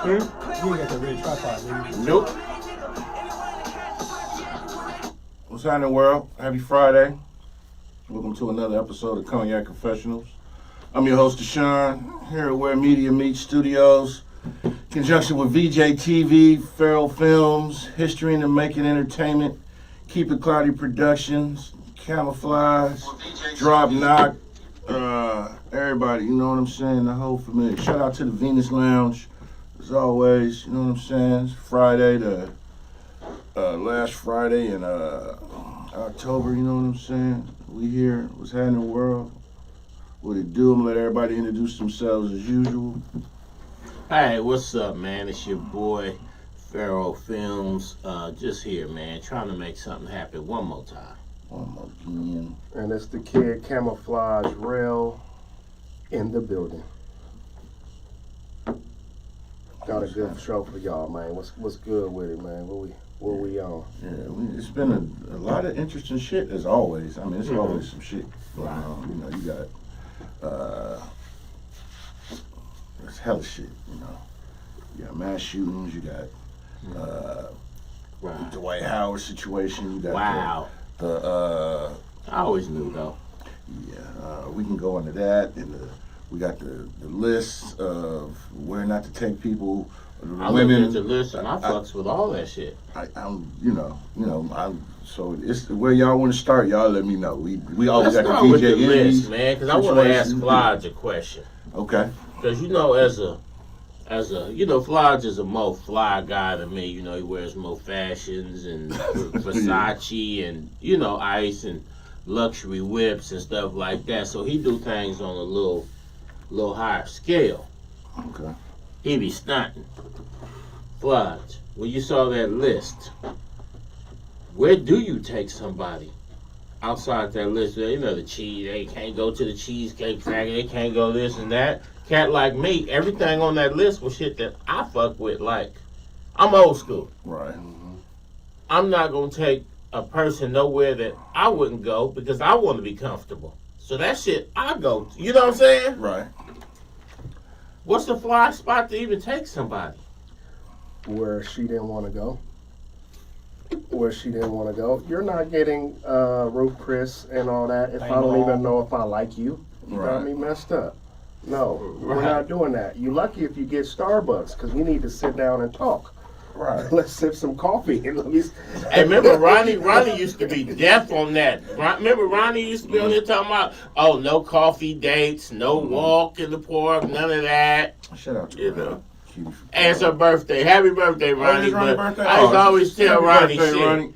You ain't got the red tripod, nigga. Nope. What's happening, world? Happy Friday. Welcome to another episode of Cognac Confessionals. I'm your host, Deshaun, here at Where Media Meets Studios, in conjunction with VJ TV, Feral Films, History in the Making Entertainment, Keep It Cloudy Productions, Camouflage, Drop Knock, everybody, you know what I'm saying, the whole familiar. Shout out to the Venus Lounge, as always, you know what I'm saying. It's Friday, the last Friday in October, you know what I'm saying. We here, what's happening in the world, what it do. I'm gonna let everybody introduce themselves as usual. Hey, what's up, man? It's your boy, Feral Films. Just here, man, trying to make something happen one more time. One more again. And it's the kid Camouflage Rail in the building. Got a good show for y'all, man. What's good with it, man? What we on? Yeah, it's been a lot of interesting shit as always. I mean, it's always some shit going on. You know, you got there's hella shit. You know, you got mass shootings. You got the Dwight Howard situation. You got Wow. I always knew, though. Yeah, we can go into that, and we got the list of where not to take people. I looked at the list and I fucks with all that shit. I'm so it's where y'all want to start. Y'all let me know. We always Let's got start the with DJ the list, Indies man, because I want to ask situation. Flodge a question. Okay. Because you know, as a Flodge is a more fly guy than me. You know, he wears more fashions and Versace and ice and luxury whips and stuff like that. So he do things on a little higher scale. Okay. He be stunting. Flodge, when you saw that list, where do you take somebody outside that list? You know, the cheese, they can't go to the Cheesecake Factory, they can't go this and that. Cat like me, everything on that list was shit that I fuck with. Like, I'm old school. Right. I'm not going to take a person nowhere that I wouldn't go because I want to be comfortable. So that shit, I go to. You know what I'm saying? Right. What's the fly spot to even take somebody? Where she didn't want to go. You're not getting Ruth Chris and all that if I don't even know if I like you. You got me messed up. No, we're not doing that. You lucky if you get Starbucks because we need to sit down and talk. Right. Let's sip some coffee. Hey, remember Ronnie used to be deaf on that. Remember Ronnie used to be on there talking about, oh, no coffee dates, no walk in the park, none of that. Shout out to Ronnie. And it's her birthday. Happy birthday, Ronnie. It's Ronnie's But birthday? I used to always tell Happy Ronnie birthday, shit. Ronnie.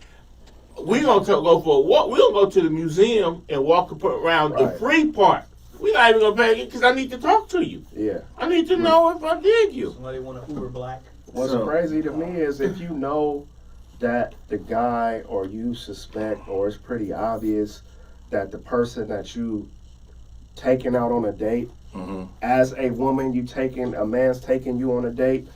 We gonna go for a walk. We gonna go to the museum and walk around the free part. We not even gonna pay it because I need to talk to you. Yeah. I need to know if I dig you. Somebody want to Uber black? What's crazy to me is if you know that the guy or you suspect or it's pretty obvious that the person that you taking out on a date, as a woman, a man's taking you on a date,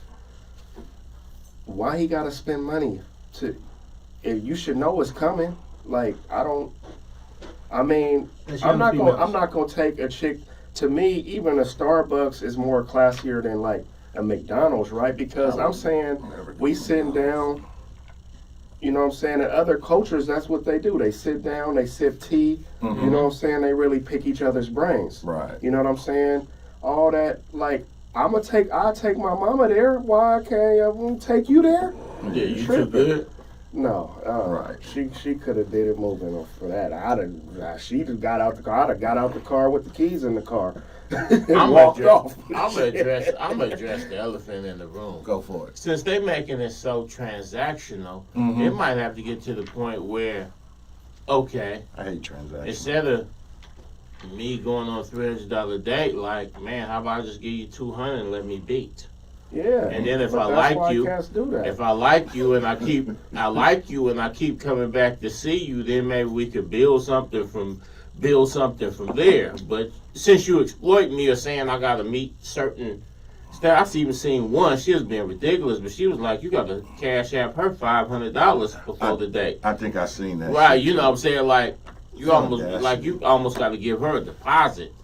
why he gotta spend money if you should know it's coming? Like, I'm not gonna take a chick. To me, even a Starbucks is more classier than like a McDonald's, right? Because I'm saying we sitting down, you know what I'm saying? In other cultures, that's what they do. They sit down, they sip tea, you know what I'm saying? They really pick each other's brains. Right. You know what I'm saying? All that, like, I'll take my mama there. Why can't I take you there? Yeah, you too good. No, Right. She could have did it moving for that. She just got out the car. I'd have got out the car with the keys in the car and walked off. I'm gonna address the elephant in the room. Go for it. Since they're making it so transactional, it might have to get to the point where, okay, I hate transactions. instead of me going on a $300 date, like, man, how about I just give you $200 and let me beat? Yeah. And then if but I that's like why you, cats do that. if I like you and I keep coming back to see you, then maybe we could build something from there. But since you exploit me or saying I gotta meet certain stuff, I've even seen one. She was being ridiculous, but she was like, "You got to cash app her $500 before the date." I think I seen that. Right? shit, You know what I'm saying? Like you almost Yeah, got to give her a deposit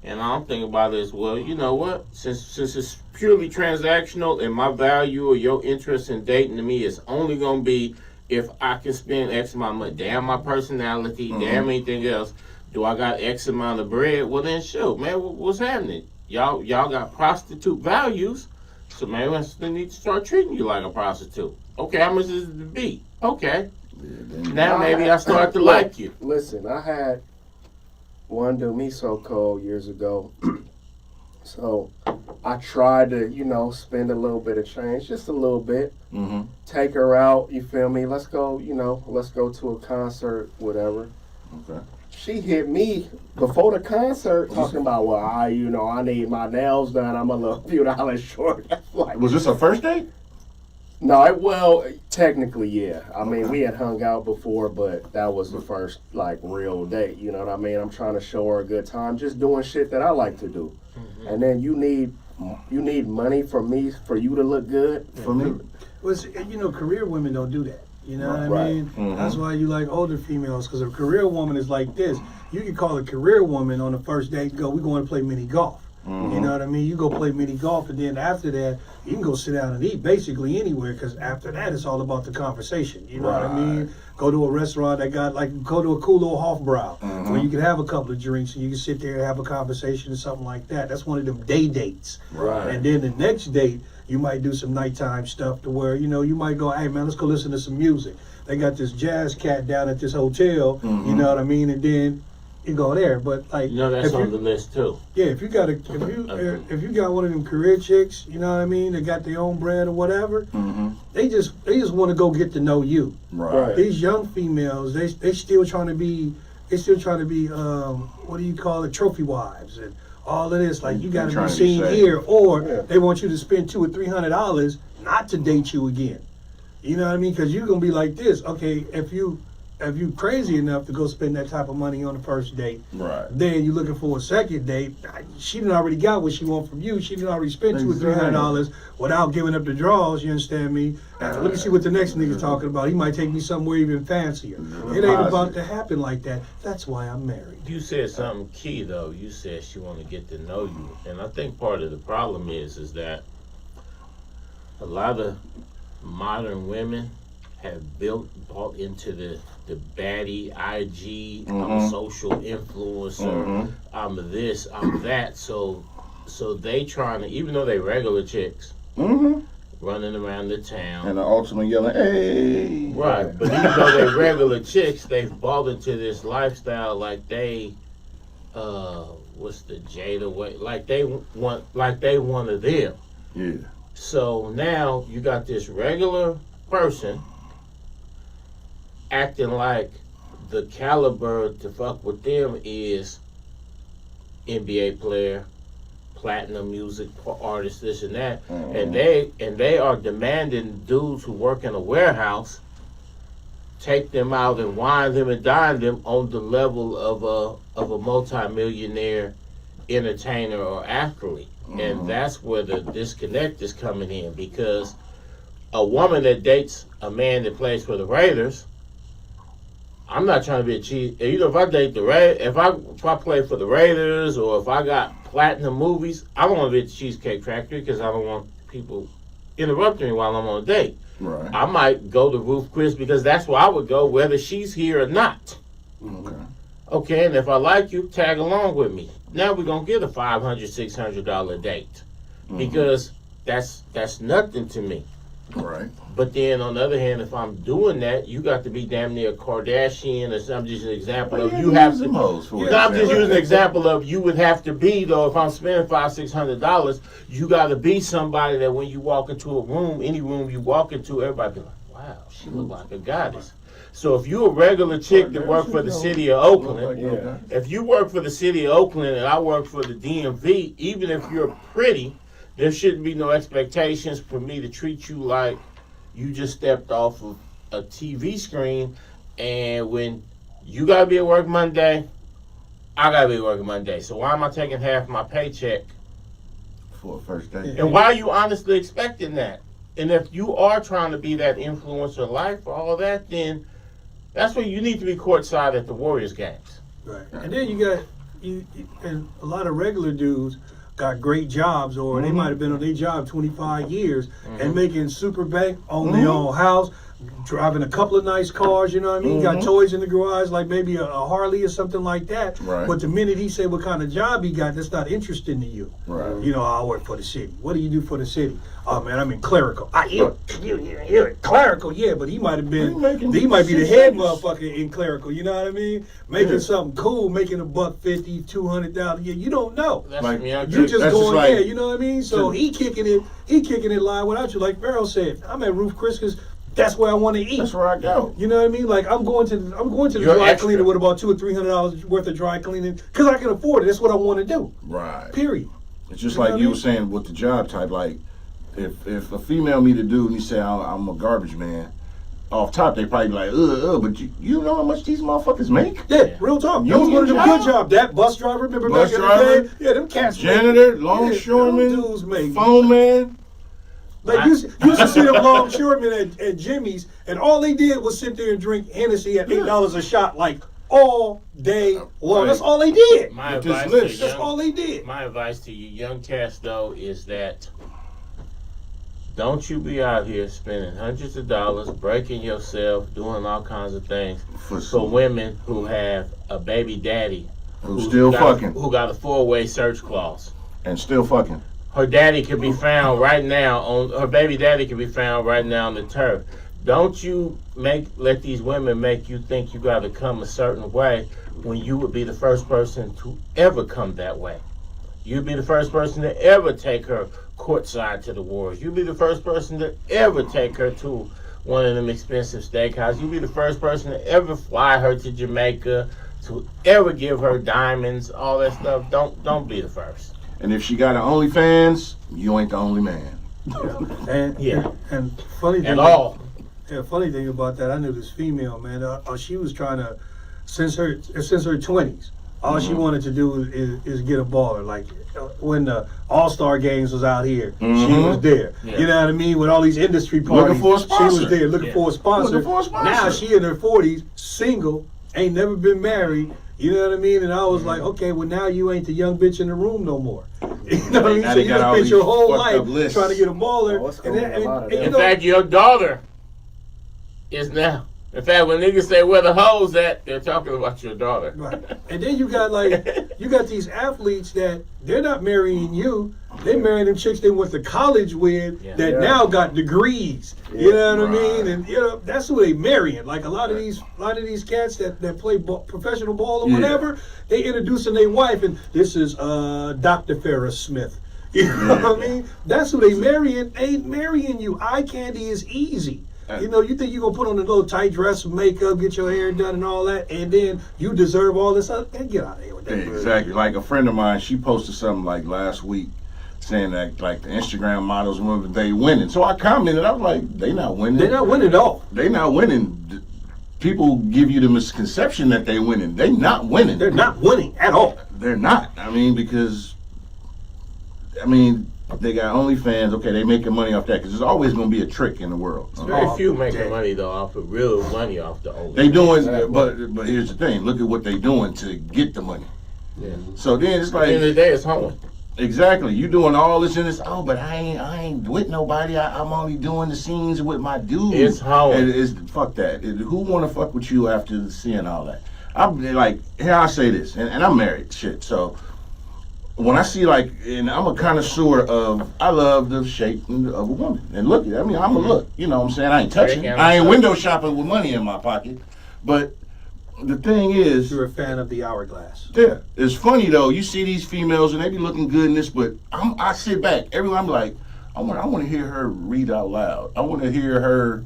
And I'm thinking about this, well, you know what? Since it's purely transactional and my value or your interest in dating to me is only going to be if I can spend X amount of money. Damn my personality, damn anything else. Do I got X amount of bread? Well, then, shoot, man, what's happening? Y'all got prostitute values, so maybe we need to start treating you like a prostitute. Okay, how much is it to be? Okay. Now maybe I start to like you. Listen, I had one do me so cold years ago. So I tried to, spend a little bit of change, just a little bit. Mm-hmm. Take her out, you feel me? Let's go, let's go to a concert, whatever. Okay. She hit me before the concert talking about, well, I need my nails done. I'm a few dollars short. Like, Was this a first date? no, well, technically, yeah. I mean, we had hung out before, but that was the first, real date. You know what I mean? I'm trying to show her a good time, just doing shit that I like to do. Mm-hmm. And then you need money from me for you to look good? For me? Well, career women don't do that. You know what I mean? Mm-hmm. That's why you like older females, because a career woman is like this. You can call a career woman on the first date and go, we're going to play mini golf. Mm-hmm. You know what I mean? You go play mini golf, and then after that, you can go sit down and eat basically anywhere, because after that, it's all about the conversation. You know what I mean? Go to a restaurant that got, go to a cool little Hofbrau, where you can have a couple of drinks, and you can sit there and have a conversation or something like that. That's one of them day dates. Right. And then the next date, you might do some nighttime stuff to where, you might go, hey, man, let's go listen to some music. They got this jazz cat down at this hotel, you know what I mean? And then you go there, but that's on the list too. Yeah, if you got one of them career chicks, you know what I mean, they got their own brand or whatever, they just want to go get to know you. Right. These young females, they still trying to be what do you call it, trophy wives and all of this. Like, you got to be seen here, or they want you to spend $200 or $300 not to date you again. You know what I mean? Because you're gonna be like this. Okay, if you crazy enough to go spend that type of money on the first date, right? Then you're looking for a second date. She done already got what she want from you. She done already spent $200 or $300 without giving up the draws. You understand me? Let me see what the next nigga's talking about. He might take me somewhere even fancier. It ain't about to happen like that. That's why I'm married. You said something key though. You said she want to get to know you, and I think part of the problem is that a lot of modern women have bought into the baddie IG, I'm a social influencer, I'm this, I'm that. So they trying to, even though they regular chicks, running around the town. And the ultimate yelling, hey! Right, but even though they regular chicks, they've bought into this lifestyle like they, what's the Jada way? Like they one of them. Yeah. So now you got this regular person acting like the caliber to fuck with them is NBA player, platinum music artist, this and that, and they are demanding dudes who work in a warehouse take them out and wine them and dine them on the level of a multi-millionaire entertainer or athlete. And that's where the disconnect is coming in, because a woman that dates a man that plays for the Raiders, I'm not trying to be a cheat. If I date if I play for the Raiders, or if I got platinum movies, I don't want to be at the Cheesecake Factory because I don't want people interrupting me while I'm on a date. Right. I might go to Ruth Chris because that's where I would go, whether she's here or not. Okay, and if I like you, tag along with me. Now we're gonna get a $500, $600 date, because that's nothing to me. Right. But then on the other hand, if I'm doing that, you got to be damn near a Kardashian, or something. Just an example of you have to. I'm just using an example of you would have to be though. If I'm spending $500-$600, you got to be somebody that when you walk into a room, any room you walk into, everybody be like, "Wow, she look like a goddess." So if you're a regular chick that work for the city of Oakland, if you work for the city of Oakland and I work for the DMV, even if you're pretty, there shouldn't be no expectations for me to treat you like you just stepped off of a TV screen. And when you gotta be at work Monday, I gotta be at work Monday. So why am I taking half my paycheck for a first date? And why are you honestly expecting that? And if you are trying to be that influencer life or all that, then that's where you need to be courtside at the Warriors games. Right. And then you got and a lot of regular dudes got great jobs, or they might have been on their job 25 years and making super bank, own their own house, driving a couple of nice cars, you know what I mean? Got toys in the garage, like maybe a Harley or something like that. Right. But the minute he said what kind of job he got, that's not interesting to you. Right. You know, I work for the city. What do you do for the city? Oh man, I'm in clerical. You're clerical, yeah, but he might have been, he might be the head motherfucker in clerical, you know what I mean? Making something cool, making $150,000, $200,000, yeah, you don't know. That's Like, me. I You just That's going just like- there, you know what I mean? So he kicking it live without you. Like Pharaoh said, I'm at Ruth Chris because that's where I want to eat. That's where I go. You know what I mean? Like I'm going to the You're dry extra. cleaner with about $200 or $300 worth of dry cleaning because I can afford it. That's what I want to do. Right. Period. It's just You know like what you I were mean? saying with the job type. Like, if a female meet a dude and he say I'm a garbage man, off top they probably be like, but you know how much these motherfuckers make? Yeah, real talk. You That was one of them job? good job. That bus driver, remember Bus back driver, in the day? Yeah, them cats. Janitor, them longshoreman, dudes make. phone man. Like you used to see them longshoremen at Jimmy's, and all they did was sit there and drink Hennessy at $8 a shot, like all day long. Right. That's all they did. My With this advice, list. to That's all they did. my advice to you young cats, though, is that don't you be out here spending hundreds of dollars, breaking yourself, doing all kinds of things for women who have a baby daddy Who's still fucking. who got a 4-way search clause. And still fucking. Her daddy could be found right now her baby daddy could be found right now on the turf. Don't you let these women make you think you got to come a certain way when you would be the first person to ever come that way. You'd be the first person to ever take her courtside to the wars. You'd be the first person to ever take her to one of them expensive steakhouses. You'd be the first person to ever fly her to Jamaica, to ever give her diamonds, all that stuff. Don't be the first. And if she got an OnlyFans, you ain't the only man. And Yeah. and funny thing At all. Yeah, funny thing about that, I knew this female, man. She was trying to, since her 20s, all she wanted to do is get a baller. Like when the All-Star games was out here, she was there. Yeah. You know what I mean? With all these industry parties, Looking for a she sponsor. was there looking for a sponsor. Looking for a sponsor. Now she in her 40s, single, ain't never been married. You know what I mean? And I was like, okay, well now you ain't the young bitch in the room no more. You know what I mean? Now So they you got all done spent your these whole fucked up life lists. trying to get a baller. Oh, it's gonna be a lot of you that. In know, fact, your daughter is now. In fact, when niggas say where the hoes at, they're talking about your daughter. Right. And then you got these athletes that they're not marrying you. They're marrying them chicks they went to college with that Yeah. now got degrees. You know what I mean? Right. And you know that's who they marrying. Like a lot of these cats that play professional ball or Yeah. whatever, they introducing their wife and this is Dr. Ferris Smith. You know what I mean? That's who they marrying. They ain't marrying you. Eye candy is easy. You know, you think you're going to put on a little tight dress, makeup, get your hair done and all that, and then you deserve all this other. Man, get out of here with that. Exactly. Like a friend of mine, she posted something like last week saying that like the Instagram models, whenever they winning. So I commented, I was like, they not winning. They're not winning at all. They not winning. People give you the misconception that they winning. They not winning. They're not winning at all. They're not. I mean, because they got OnlyFans. Okay, they making money off that because there's always going to be a trick in the world. Very few making dang. money though off of real money off the old. They doing, but here's the thing. Look at what they doing to get the money. Yeah. So then it's At the end of the like, day, it's hoeing. exactly, you doing all this and this. Oh, but I ain't with nobody. I'm only doing the scenes with my dude. It's hoeing. And it's fuck that. Who want to fuck with you after seeing all that? I'm like, here I say this, and I'm married, shit. So when I see and I'm a connoisseur of, I love the shape of a woman and look. I mean, I'm a look. You know what I'm saying? I ain't touching. Very I ain't handsome. window shopping with money in my pocket. But the thing is, You're a fan of the hourglass. yeah, it's funny though. You see these females and they be looking good in this, but I sit back. Everyone, I'm like, I want to hear her read out loud. I want to hear her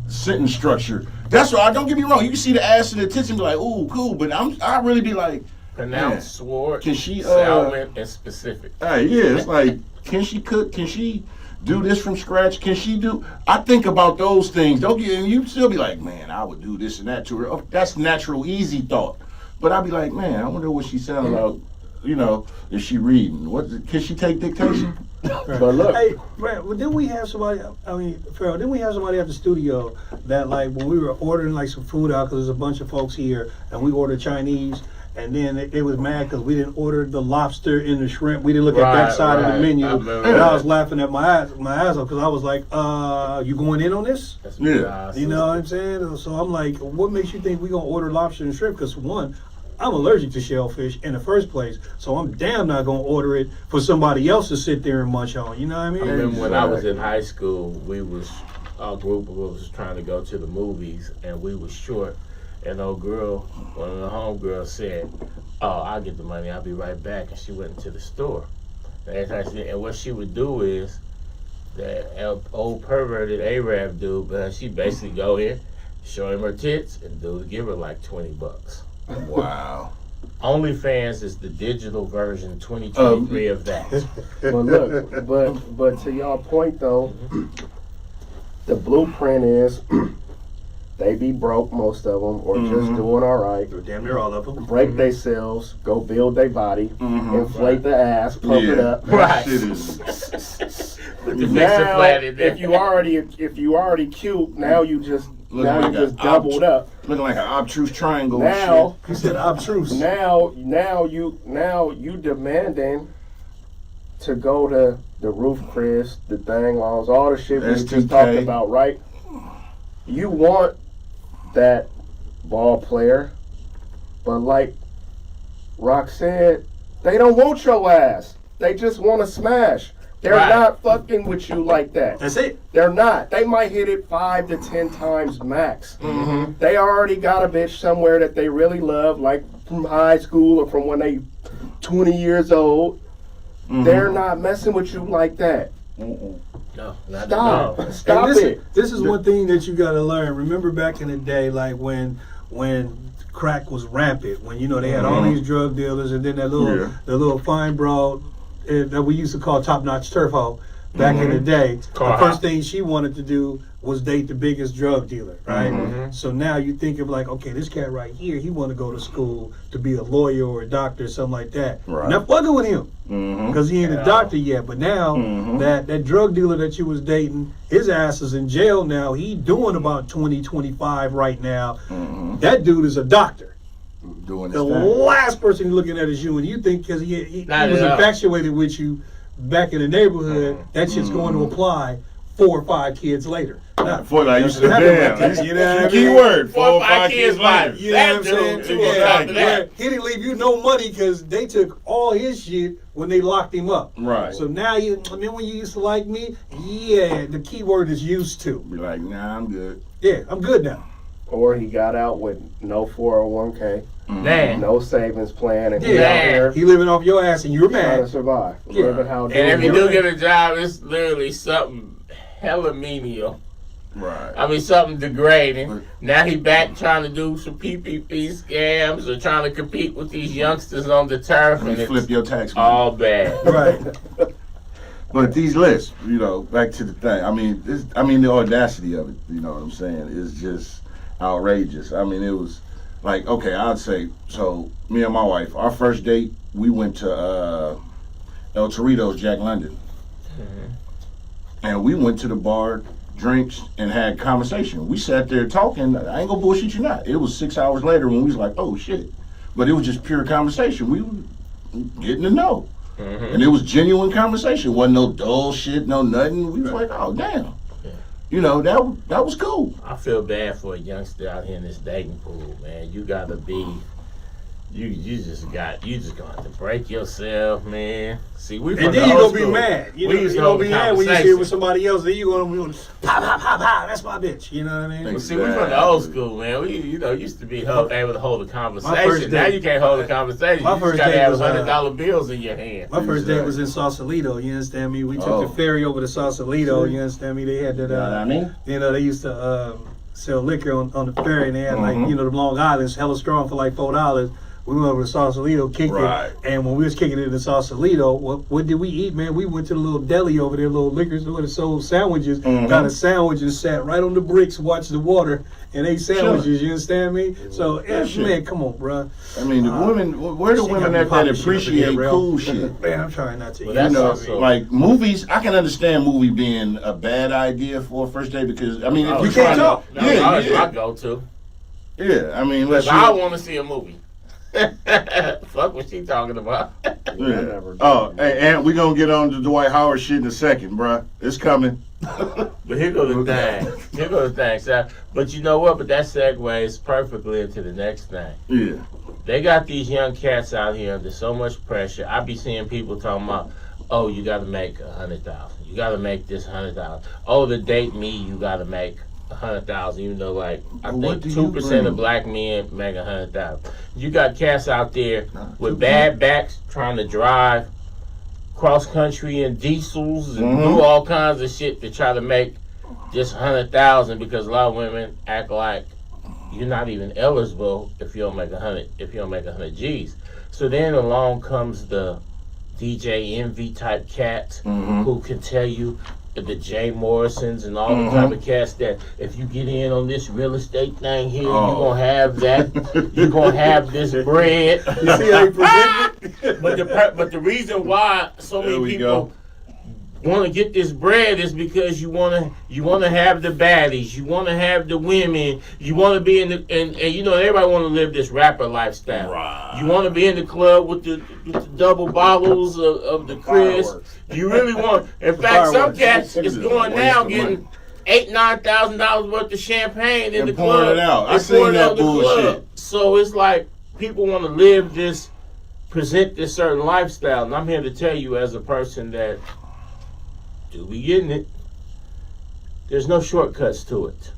sentence structure. That's why. Don't get me wrong. You can see the ass and the tits and be like, ooh, cool. But I really be like, Pronounced, sword, Can she, salmon, and specific. hey, yeah, it's like, can she cook? Can she do this from scratch? Can she do? I think about those things. Don't get, and you still be like, man, I would do this and that to her. Oh, that's natural, easy thought. But I'd be like, man, I wonder what she sounds like. You know, is she reading? Can she take dictation? But look, Hey, Brad, well, didn't we have somebody? I mean, Pharaoh, didn't we have somebody at the studio that, like, when we were ordering like some food out, because there's a bunch of folks here, and we ordered Chinese, And then they was mad because we didn't order the lobster and the shrimp. We didn't look at that side of the menu. And I was laughing at my ass off because I was like, you going in on this? Yeah. You know what I'm saying? So I'm like, what makes you think we going to order lobster and shrimp? Because one, I'm allergic to shellfish in the first place. So I'm damn not going to order it for somebody else to sit there and munch on. You know what I mean? I remember when I was in high school, our group was trying to go to the movies, and we was short. And old girl, one of the homegirls said, "Oh, I'll get the money. I'll be right back." And she went into the store. And what she would do is that old perverted Arab dude, but she basically go in, show him her tits, and dude give her like $20. Wow. OnlyFans is the digital version 2023 of that. But look, but to y'all point though, the blueprint is they be broke, most of them, or just doing all right. Damn near all of them. Break themselves, go build their body, inflate the ass, pump it up. That shit is. Now, if you already cute, now you just doubled up. Looking like an obtuse triangle. Now He said obtruse. Now you demanding to go to the roof, Chris, the thing, all the shit we just STK. talked about, right? You want that ball player, but like Rock said, they don't want your ass. They just want to smash. They're not fucking with you like that. That's it. They're not. They might hit it 5 to 10 times max. They already got a bitch somewhere that they really love, like from high school or from when they 20 years old. They're not messing with you like that. No, not Stop. no. Stop it. This is one thing that you got to learn. Remember back in the day, like when crack was rampant, when they had all these drug dealers, and then the little fine broad that we used to call top notch turf hoe back in the day. The first thing she wanted to do was date the biggest drug dealer, right? So now you think of like, okay, this cat right here, he want to go to school to be a lawyer or a doctor or something like that. Right. Not fucking with him because he ain't a doctor yet. But now that drug dealer that you was dating, his ass is in jail now. He doing about 20, 25 right now. That dude is a doctor. Doing The his thing. last person you're looking at is you, and you think because he was infatuated with you back in the neighborhood, that shit's going to apply 4 or 5 kids later. Now, For like you said, That's damn. the you know what I mean? Key word. 4 or 5 kids later. You know what I'm saying? Yeah, he didn't leave you no money because they took all his shit when they locked him up. Right. So now when you used to like me, the key word is used to. Be like, nah, I'm good. Yeah, I'm good now. Or he got out with no 401k, Man. no savings plan, and Yeah, he out here he living off your ass and you're trying to mad. survive. Yeah. Living how And if you dudes do live. get a job, it's literally something hella menial. Right. I mean, something degrading. Now he back trying to do some PPP scams or trying to compete with these youngsters on the turf, and Flip it's your tax money. all bad. Right. But these lists, back to the thing. I mean, the audacity of it. You know what I'm saying? Is just outrageous. I mean, it was like, okay, I'd say. So me and my wife, our first date, we went to El Torito's, Jack London, and we went to the bar, drinks, and had conversation. We sat there talking. I ain't gonna bullshit you not. It was 6 hours later when we was like, oh shit. But it was just pure conversation. We were getting to know. And it was genuine conversation. Wasn't no dull shit, no nothing. We was like, oh damn. That was cool. I feel bad for a youngster out here in this dating pool, man. You gotta be, you just gonna have to break yourself, man. See, we from And the then you're old going to be school. mad. We used to You're hold going to be the mad when you see it conversation. with somebody else. Then you're going to be pop, pop, pop, pop. That's my bitch. You know what I mean? Thanks. See, we from the old school, man. We, used to be able to hold a first conversation. Now date- you can't hold a conversation. my You first just gotta date have was, $100 bills in your hand. My first date was in Sausalito. You understand me? We took the ferry over to Sausalito. You understand me? They had that. You know what I mean? They used to sell liquor on the ferry, and they had the Long Island's hella strong for like $4. We went over to Sausalito, kicked it, and when we was kicking it in Sausalito, what did we eat, man? We went to the little deli over there, little liquor store that sold sandwiches. Got a sandwich and sat right on the bricks, watched the water, and ate sandwiches. You understand me? So, man, come on, bro. I mean, the women, where the women that appreciate cool shit? Man, I'm trying not to. Well, that's also- Like movies, I can understand movie being a bad idea for a first date because, I mean, if you can't talk. That's my go-to. Yeah, I mean, Because I want to see a movie. Fuck what she talking about. Yeah. Oh, and we gonna get on to Dwight Howard shit in a second, bruh. It's coming. But here goes the thing. Here goes the thing, son. But you know what? But that segues perfectly into the next thing. Yeah. They got these young cats out here under so much pressure. I be seeing people talking about, oh, you got to make 100,000. You got to make this 100,000. Oh, to date me, you got to make 100,000. Even though, like, I think 2% of black men make 100,000. You got cats out there with bad backs trying to drive cross country and diesels and do all kinds of shit to try to make just 100,000 because a lot of women act like you're not even eligible if you don't make 100. If you don't make 100 G's. So then along comes the DJ Envy type cats who can tell you the Jay Morrisons and all the type of cats that if you get in on this real estate thing here, you're gonna have that. You're gonna have this bread. You see how he present it? But the reason why so many people want to get this bread is because you want to have the baddies, you want to have the women, you want to be in the and you know everybody want to live this rapper lifestyle. Right. You want to be in the club with the double bottles of the Chris. You really want. In fact, some cats is going now getting $8,000-9,000 worth of champagne in the club. It out. I seen that bullshit. So it's like people want to live this, present this certain lifestyle, and I'm here to tell you as a person that. Do we getting it? There's no shortcuts to it.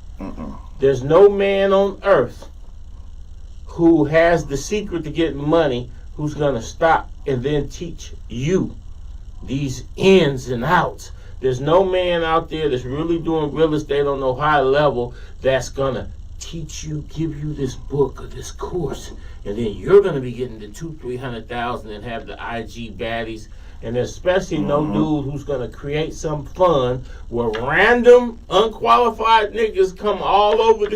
There's no man on earth who has the secret to getting money who's going to stop and then teach you these ins and outs. There's no man out there that's really doing real estate on no high level that's going to teach you, give you this book or this course, and then you're going to be getting the 200,000-300,000 and have the IG baddies. And especially no dude who's going to create some fun where random, unqualified niggas come all over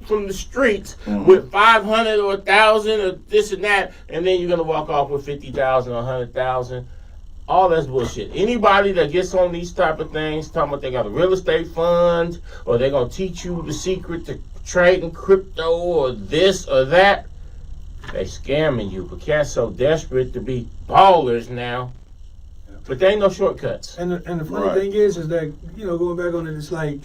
from the streets with 500 or 1,000 or this and that, and then you're going to walk off with 50,000 or 100,000. All that's bullshit. Anybody that gets on these type of things, talking about they got a real estate fund, or they're going to teach you the secret to trading crypto or this or that, they scamming you. But cats so desperate to be ballers now. But there ain't no shortcuts. And the funny thing is that, you know, going back on it, it's like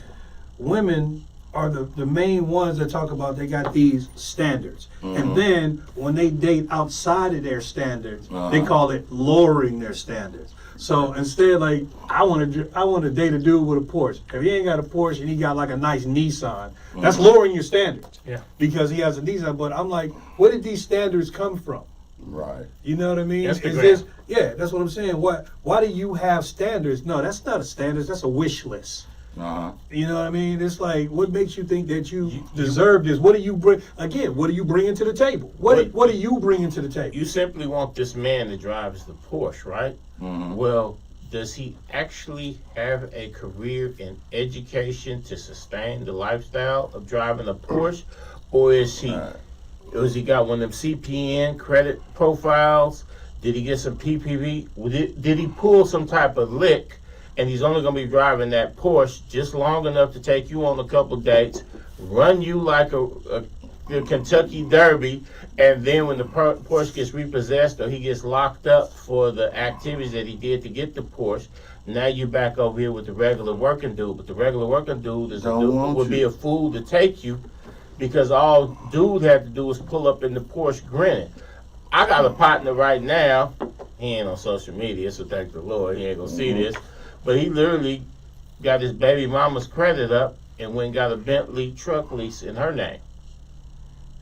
women are the main ones that talk about they got these standards. And then when they date outside of their standards, they call it lowering their standards. So instead, like, I want to date a dude with a Porsche. If he ain't got a Porsche and he got like a nice Nissan, that's lowering your standards. Yeah. Because he has a Nissan. But I'm like, where did these standards come from? Right. You know what I mean? Instagram. That's what I'm saying. Why do you have standards? No, that's not a standards. That's a wish list. You know what I mean? It's like, what makes you think that you deserve this? What do you bring? Again, what are you bringing to the table? What are you bringing to the table? You simply want this man that drives the Porsche, right? Well, does he actually have a career in education to sustain the lifestyle of driving a Porsche? Or is he... Was he got one of them CPN credit profiles? Did he get some PPV? Did he pull some type of lick? And he's only going to be driving that Porsche just long enough to take you on a couple dates, run you like a Kentucky Derby, and then when the Porsche gets repossessed or he gets locked up for the activities that he did to get the Porsche, now you're back over here with the regular working dude. But the regular working dude is would be a fool to take you. Because all dude had to do was pull up in the Porsche grinning. I got a partner right now. He ain't on social media, so thank the Lord he ain't gonna see this. But he literally got his baby mama's credit up and went and got a Bentley truck lease in her name.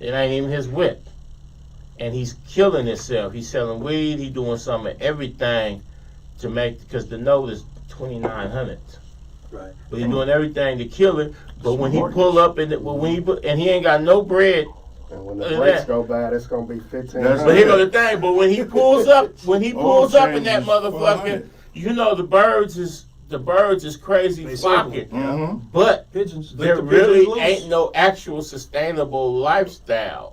It ain't even his whip. And he's killing himself. He's selling weed. He's doing some of everything to make, because the note is $2,900. Right. But he's doing everything to kill it. But when he pull up and he ain't got no bread. And when the brakes go bad, it's gonna be 15. But here go the thing. But when he pulls up, in that motherfucker, you know the birds is crazy flocking. But Pigeons, there really ain't no actual sustainable lifestyle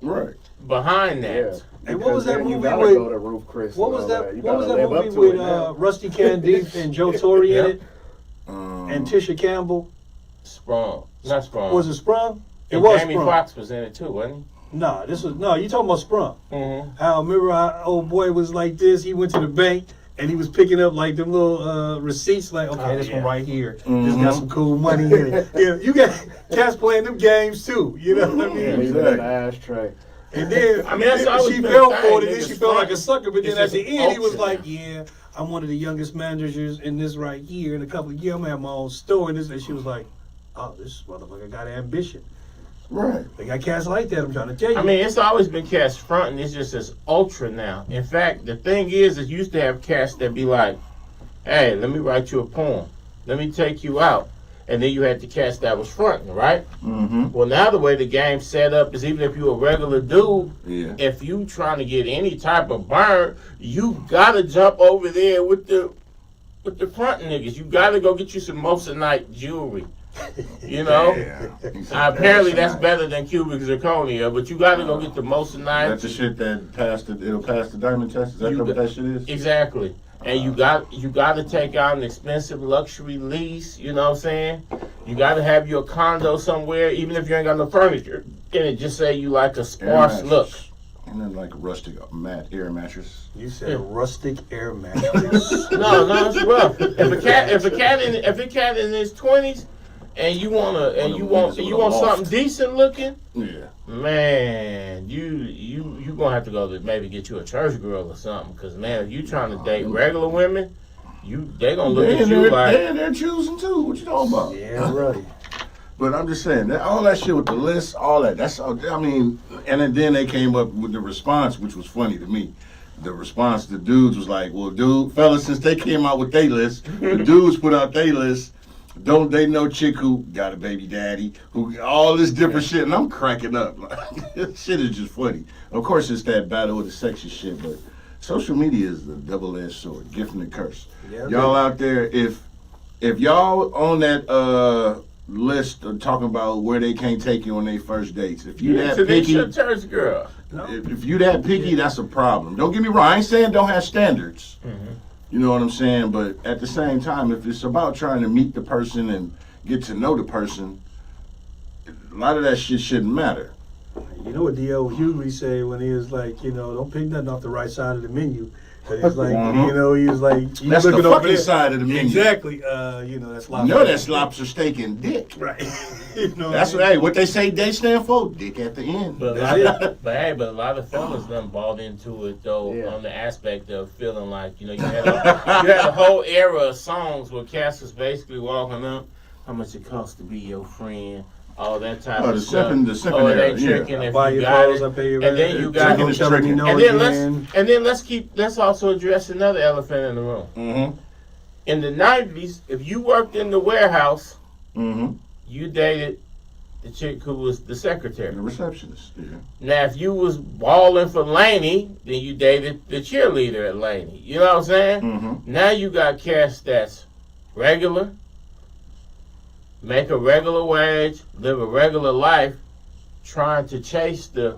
behind that. Yeah. And what was that movie with? Go to Roof Chris. What was that movie with Rusty Candide and Joe Torre in it, and Tisha Campbell? Sprung, not Sprung. Was it Sprung? It and was Jamie Sprung. Foxx was in it too, wasn't he? Nah, you talking about Sprung. Mm-hmm. How remember our old boy was like this, he went to the bank and he was picking up like them little receipts like, okay, this one right here. This got some cool money in it. Yeah, you got cats playing them games too. You know what I mean? Yeah, leave it in the ashtray. And then I mean, that's always she been fell a for thing, it, and then niggas she felt like a front. sucker. But then It's at the just end, he was auction like, now. "Yeah, I'm one of the youngest managers in this right here. In a couple of years, I'm gonna have my own store." And she was like, "Oh, this motherfucker got ambition." Right. They got cats like that. I'm trying to tell you. I mean, it's always been cats fronting. It's just as ultra now. In fact, the thing is, it used to have cats that be like, "Hey, let me write you a poem. Let me take you out." And then you had the cats that was fronting, right? Mm-hmm. Well, now the way the game's set up is even if you a regular dude, Yeah. if you trying to get any type of burn, you gotta jump over there with the front niggas. You gotta go get you some Moissanite jewelry. You know? Apparently that's better than cubic zirconia, but you gotta go get the Moissanite. That's the shit that it'll pass the diamond test. Is that You what got- that shit is? Exactly. And you got to take out an expensive luxury lease, you know what I'm saying? You got to have your condo somewhere, even if you ain't got no furniture. And it just say you like a sparse look. And then like a rustic air mattress. you said rustic air mattress. No, it's rough. If a cat in his 20s and you want something decent looking, Yeah. man, you gonna have to go to maybe get you a church girl or something. Cause man, if you trying to date regular women, they gonna look at you like they're choosing too. What you talking about? Yeah, right. But I'm just saying that all that shit with the list, all that. That's I mean, and then they came up with the response, which was funny to me. The response to dudes was like, "Well, fellas, since they came out with their list, the dudes put out their list. Don't they know chick who got a baby daddy, who all this different shit?" And I'm cracking up. Like, this shit is just funny. Of course, it's that battle with the sexy shit, but social media is the double-edged sword, gift and a curse. Yeah, Y'all out there, if y'all on that list of talking about where they can't take you on their first dates, if you that picky, your church girl. if you that picky, that's a problem. Don't get me wrong. I ain't saying don't have standards. Mm-hmm. You know what I'm saying? But at the same time, if it's about trying to meet the person and get to know the person, a lot of that shit shouldn't matter. You know what D.L. Hughley say when he was like, don't pick nothing off the right side of the menu. But it's like, he was like, you That's the looking over fucking there. side of the menu. Exactly. That's lobster. You know that's lobster steak and dick. Right. That's what they say they stand for. Dick at the end. But a lot of fellas done bought into it though, Yeah. on the aspect of feeling like, you had a whole era of songs where Cass was basically walking up, how much it costs to be your friend, all that type of stuff. The second Oh, it era, ain't yeah. tricking if Buy you your got clothes, it. I pay your And then rent. you got Chicken it. is tricking. And then let's also address another elephant in the room. Mm-hmm. In the 90s, if you worked in the warehouse, Mm-hmm. you dated the chick who was the secretary. The receptionist. Yeah. Now, if you was balling for Laney, then you dated the cheerleader at Laney. You know what I'm saying? Mm-hmm. Now you got cats that's regular, make a regular wage, live a regular life, trying to chase the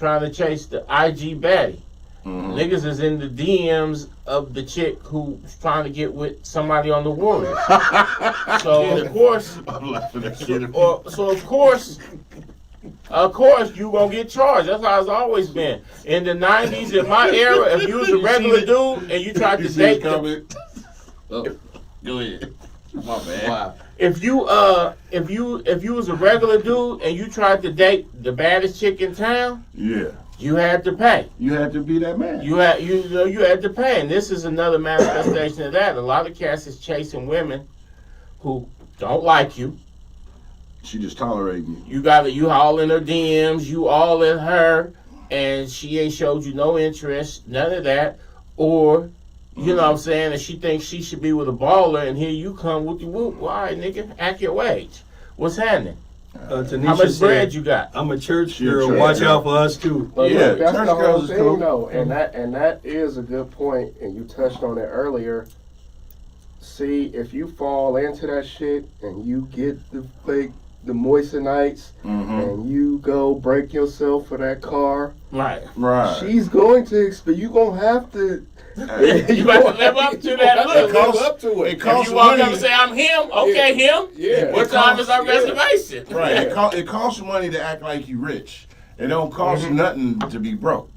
IG baddie. Mm-hmm. Niggas is in the DMs of the chick who's trying to get with somebody on the Warriors. So of course, I'm laughing at shit. Of course, you gonna get charged. That's how it's always been. In the 90s, in my era, if you was a regular dude and you tried to date them, Go ahead. My bad. wow. If you was a regular dude and you tried to date the baddest chick in town, Yeah. you had to pay. You had to be that man. You had to pay, and this is another manifestation of that. A lot of cats is chasing women who don't like you. She just tolerating you. You all in her DMs, you all in her, and she ain't showed you no interest, none of that. Or, you know what I'm saying, and she thinks she should be with a baller, and here you come with the whoop. Why, nigga? Act your wage. What's happening? Tanisha How much said, bread you got? I'm a church She a girl. church Watch girl. out for us too. But Yeah, look, that's church the whole girls is thing, cool. though, and that is a good point, and you touched on it earlier. See, if you fall into that shit and you get the moistenites Mm-hmm. and you go break yourself for that car, Right. Right. she's going to expect you gonna have to. You got to live up to that look. costs- Live up to it. it costs If you walk money. up and say, I'm him, okay, him. Yeah. What time is our reservation? Right. It costs money to act like you rich. It don't cost nothing to be broke.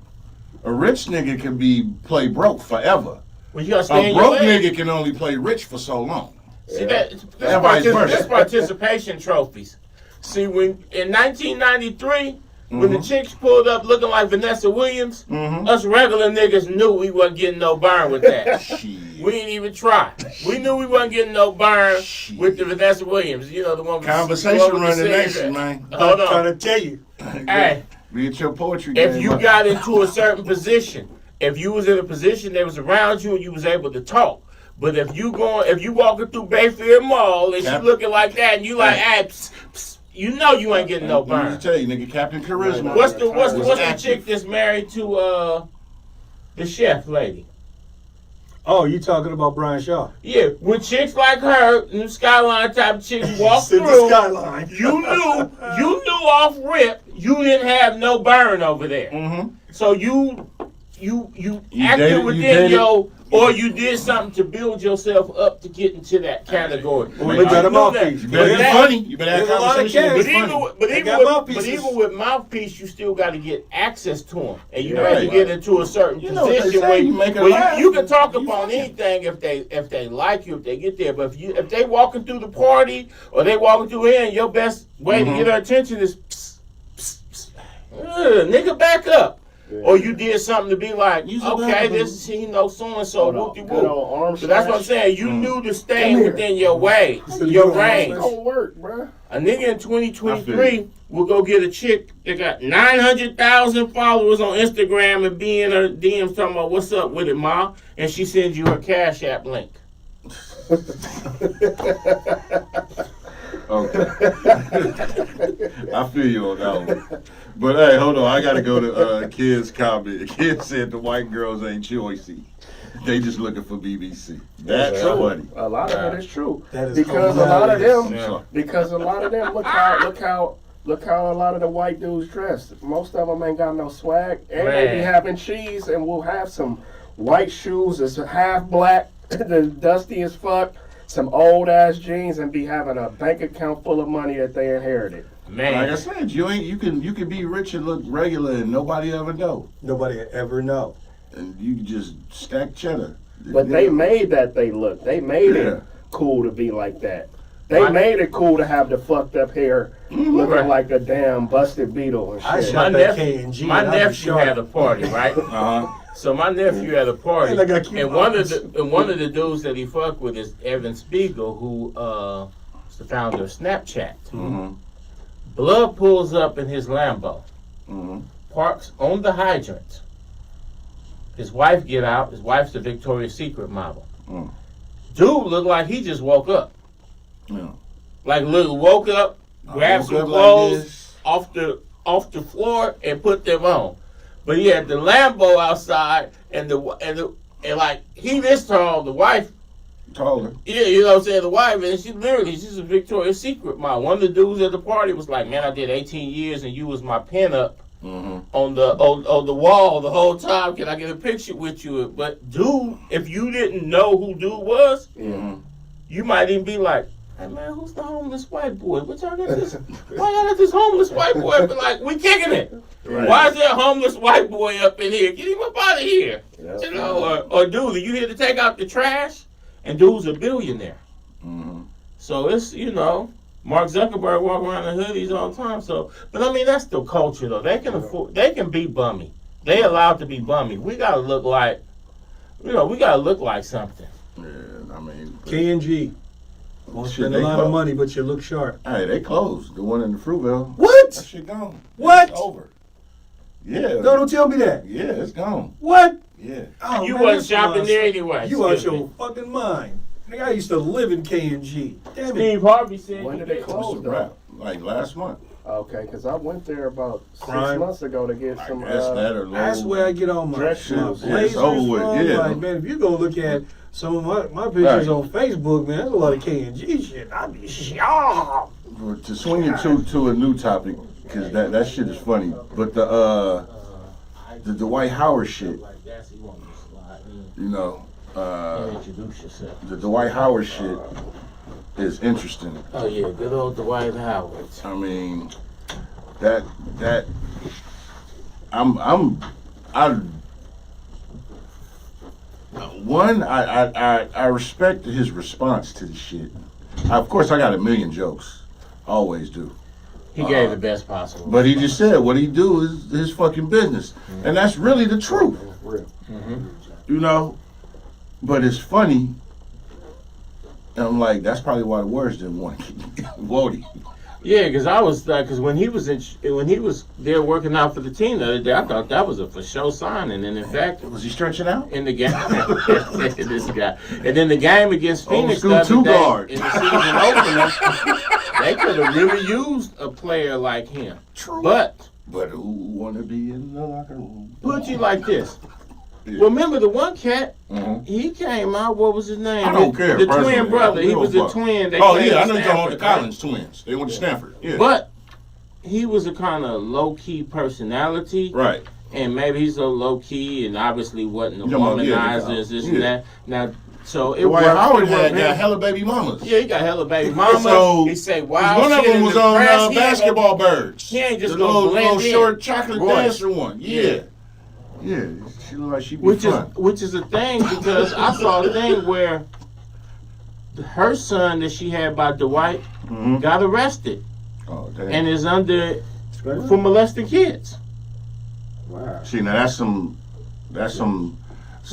A rich nigga can play broke forever. Well, you gotta stay A in your broke lane. nigga can only play rich for so long. See that's vice versa. that's participation trophies. See, when in 1993, when the chicks pulled up looking like Vanessa Williams, us regular niggas knew we wasn't getting no burn with that. Shit. We didn't even try. We knew we wasn't getting no burn with the Vanessa Williams. You know the one. With Conversation the one with run the scissors. nation, man. Hold I'm on. trying to tell you. Hey, Read your poetry. if game you up. got into a certain position, if you was in a position that was around you and you was able to talk. But if you walking through Bayfield Mall and she looking like that and you like, hey, psst, psst, you know you ain't getting no Let me burn. just tell you, nigga, Captain Charisma. What's the active. chick that's married to the chef lady? Oh, you talking about Brian Shaw? Yeah, when chicks like her, them Skyline type chicks walk Sit the through, skyline. you knew off rip you didn't have no burn over there. Mm-hmm. So you acted dated- within you dated- your, or you did something to build yourself up to get into that category. Well, you got a mouthpiece. You better be that- funny. You better have There's a lot of conversation. cats. But Be even, funny. but, They even got with, mouthpieces. but even with mouthpiece, you still got to get access to them, and you Yeah. have to get into a certain You know what they position say, where you make it where laugh. you can talk You upon fucking- anything if they like you, if they get there. But if they walking through the party or they walking through here, and your best way to get her attention is psst, psst, psst. Nigga, back up. Yeah. Or you did something to be like, Use a okay, weapon. this is he knows so and so, Hold on. whoop de Good whoop. old arm So that's what I'm slash. saying. You knew to stay Come here. within your way, said your you don't range. It's gonna work, bruh. A nigga in I feel 2023 you. will go get a chick that got 900,000 followers on Instagram and be in her DMs talking about what's up with it, ma, and she sends you her Cash App link. Okay. I feel you on that one. But hey, hold on. I gotta go to Kid's comment. Kid said the white girls ain't choicy. They just looking for BBC. That's True. funny. A lot of it is true. That is Because a lot of them, Yeah. because a lot of them, look how a lot of the white dudes dress. Most of them ain't got no swag, and they be Man. having cheese, and will have some white shoes that's half black, the dusty as fuck, some old ass jeans, and be having a bank account full of money that they inherited. Like I Man, said, you can be rich and look regular and nobody ever know. Nobody ever know. And you can just stack cheddar. But they made that they look. They made Yeah. it cool to be like that. They My- made it cool to have the fucked up hair, looking Right. like a damn busted beetle and I shit. shot my, that nephew, K&G my and I was nephew sharp. had a party, right? Uh-huh. So my nephew had a party, And I got cute and one arms. of the dudes that he fucked with is Evan Spiegel, who is the founder of Snapchat. Mm-hmm. Blood pulls up in his Lambo, Mm-hmm. parks on the hydrant. His wife get out. His wife's the Victoria's Secret model. Mm. Dude looked like he just woke up. Yeah. Like look, woke up, grabbed woke some up like clothes this. off the floor and put them on. But he had the Lambo outside and like he this tall, the wife. Taller. Yeah, you know what I'm saying? The wife, and she's a Victoria's Secret model. One of the dudes at the party was like, man, I did 18 years and you was my pinup Mm-hmm. on the wall the whole time. Can I get a picture with you? But dude, if you didn't know who dude was, Mm-hmm. you might even be like, hey man, who's the homeless white boy? What y'all got this? Why y'all got this homeless white boy? But like, we kicking it. Right. Why is there a homeless white boy up in here? Get him up out of here. Yeah. You know, or dude, are you here to take out the trash? And dude's a billionaire. Mm-hmm. So it's, you know, Mark Zuckerberg walk around in hoodies all the time. So, but I mean, that's the culture though. They can afford, they can be bummy. They allowed to be bummy. We gotta look like, you know, we gotta look like something. Yeah, I mean, K&G. Won't Shit, spend a they lot close. of money, but you look sharp. hey, they closed. The one in the Fruitvale. That What? shit gone. What? It's over. Yeah. No, don't tell me that. Yeah, it's gone. What? Yeah. Oh, You man, wasn't that's shopping my- there anyway. You out Excuse your me. fucking mind. Nigga, I used to live in K&G. Damn it. Steve Harvey said. When he did they did. close? What's the rap? Like last month. Okay, because I went there about 6 Crime. months ago to get some. I guess that or That's low. where I get all my, Dress my shoes. Yeah, blazers it's over with. from. Yeah. Like, man, if you go look at some of my pictures Right. on Facebook, man, there's a lot of K&G shit. I be sharp. To swing it to a new topic, because that shit is funny. But the Dwight Howard shit, you know, Introduce yourself. the Dwight Howard shit is interesting. Oh yeah, good old Dwight Howard. I mean, that I respect his response to the shit. Of course, I got a million jokes. Always do. He gave the best possible. But he just said what he do is his fucking business. And that's really the truth. Real. You know? But it's funny. And I'm like, that's probably why the Warriors didn't want to keep Wody. Yeah, because I was like, because when he was there working out for the team the other day, I thought that was a for sure signing, and in fact, Was he stretching out? in the game, this guy, and then the game against Phoenix school the other two day, guard. in the season opener, they could have really used a player like him. True. But who want to be in the locker room? put you like this. Yeah. Remember the one cat? Mhm. He came out. What was his name? I don't care. The personally. twin brother. I He don't was give a the fuck. twin. That Oh came yeah, to I know you're talking about the Stanford, right? Collins twins. They went to Stanford. Yeah. But he was a kind of low key personality. right. And maybe he's so low key and obviously wasn't a You're talking about, womanizer, yeah, this yeah. and that. Now, so it Dwight worked. Howard It worked had him. hella baby mamas. Yeah, he got hella baby mamas. So, he say 'Cause wild one of shit them in was the on press. He ain't Basketball Birds. he ain't just the gonna little blend in. short chocolate Royce. dancer one. Yeah. Yeah. She look like she be Which fun. is a thing because I saw a thing where her son that she had by Dwight Mhm. got arrested Oh damn. and is under for molesting kids. Wow. See now that's some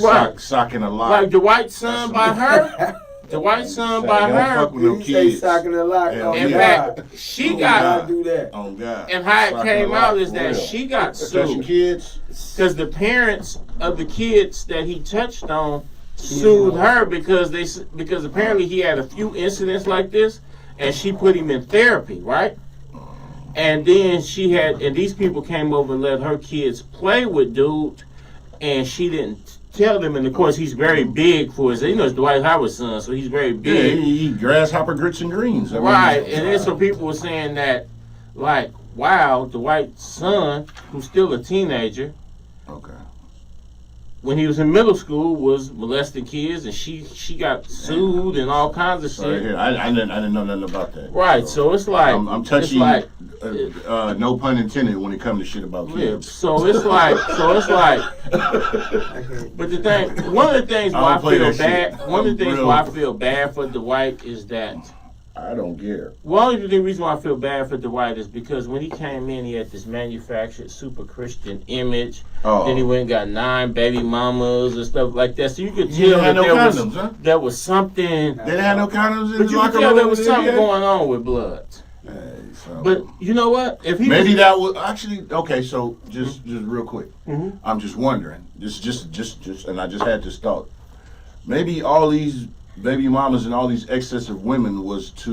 Right. socking a lot. Like Dwight's son by her. Dwight's son by Don't her. fuck with them You say kids. socking a lot. Hell Oh, In yeah. God. fact, she Oh, got God. Do that. Oh God. and how it Socking came a lot, out is for that real. she got Touching sued kids. because the parents of the kids that he touched on sued her because apparently he had a few incidents like this and she put him in therapy, right? And then and these people came over and let her kids play with dude and she didn't tell them, and of course he's very big for his, it's Dwight Howard's son, so he's very Yeah, big. he eat grasshopper grits and greens. I mean, Right, and then some people were saying that, like, wow, Dwight's son, who's still a teenager, Okay. when he was in middle school, was molesting kids, and she got sued and all kinds of Sorry, shit. here. I didn't know nothing about that. Right, so it's like I'm touchy. It's like, no pun intended when it comes to shit about yeah, kids. so it's like. But the thing, one of the things I why I don't play feel that bad, shit. one of the I'm things real- why I feel bad for Dwight is that. I don't care. One of the reason why I feel bad for Dwight is because when he came in, he had this manufactured super Christian image. Oh. Then he went and got 9 baby mamas and stuff like that. So you could He tell didn't have that no there condoms, was huh? there was something. They didn't have no condoms in But the you locker could tell room. there was in something NBA? going on with blood. Hey, so- But you know what? If he maybe was, that was actually okay. So just real quick, Mhm. I'm just wondering. This just, and I just had this thought. Maybe all these baby mamas and all these excessive women was to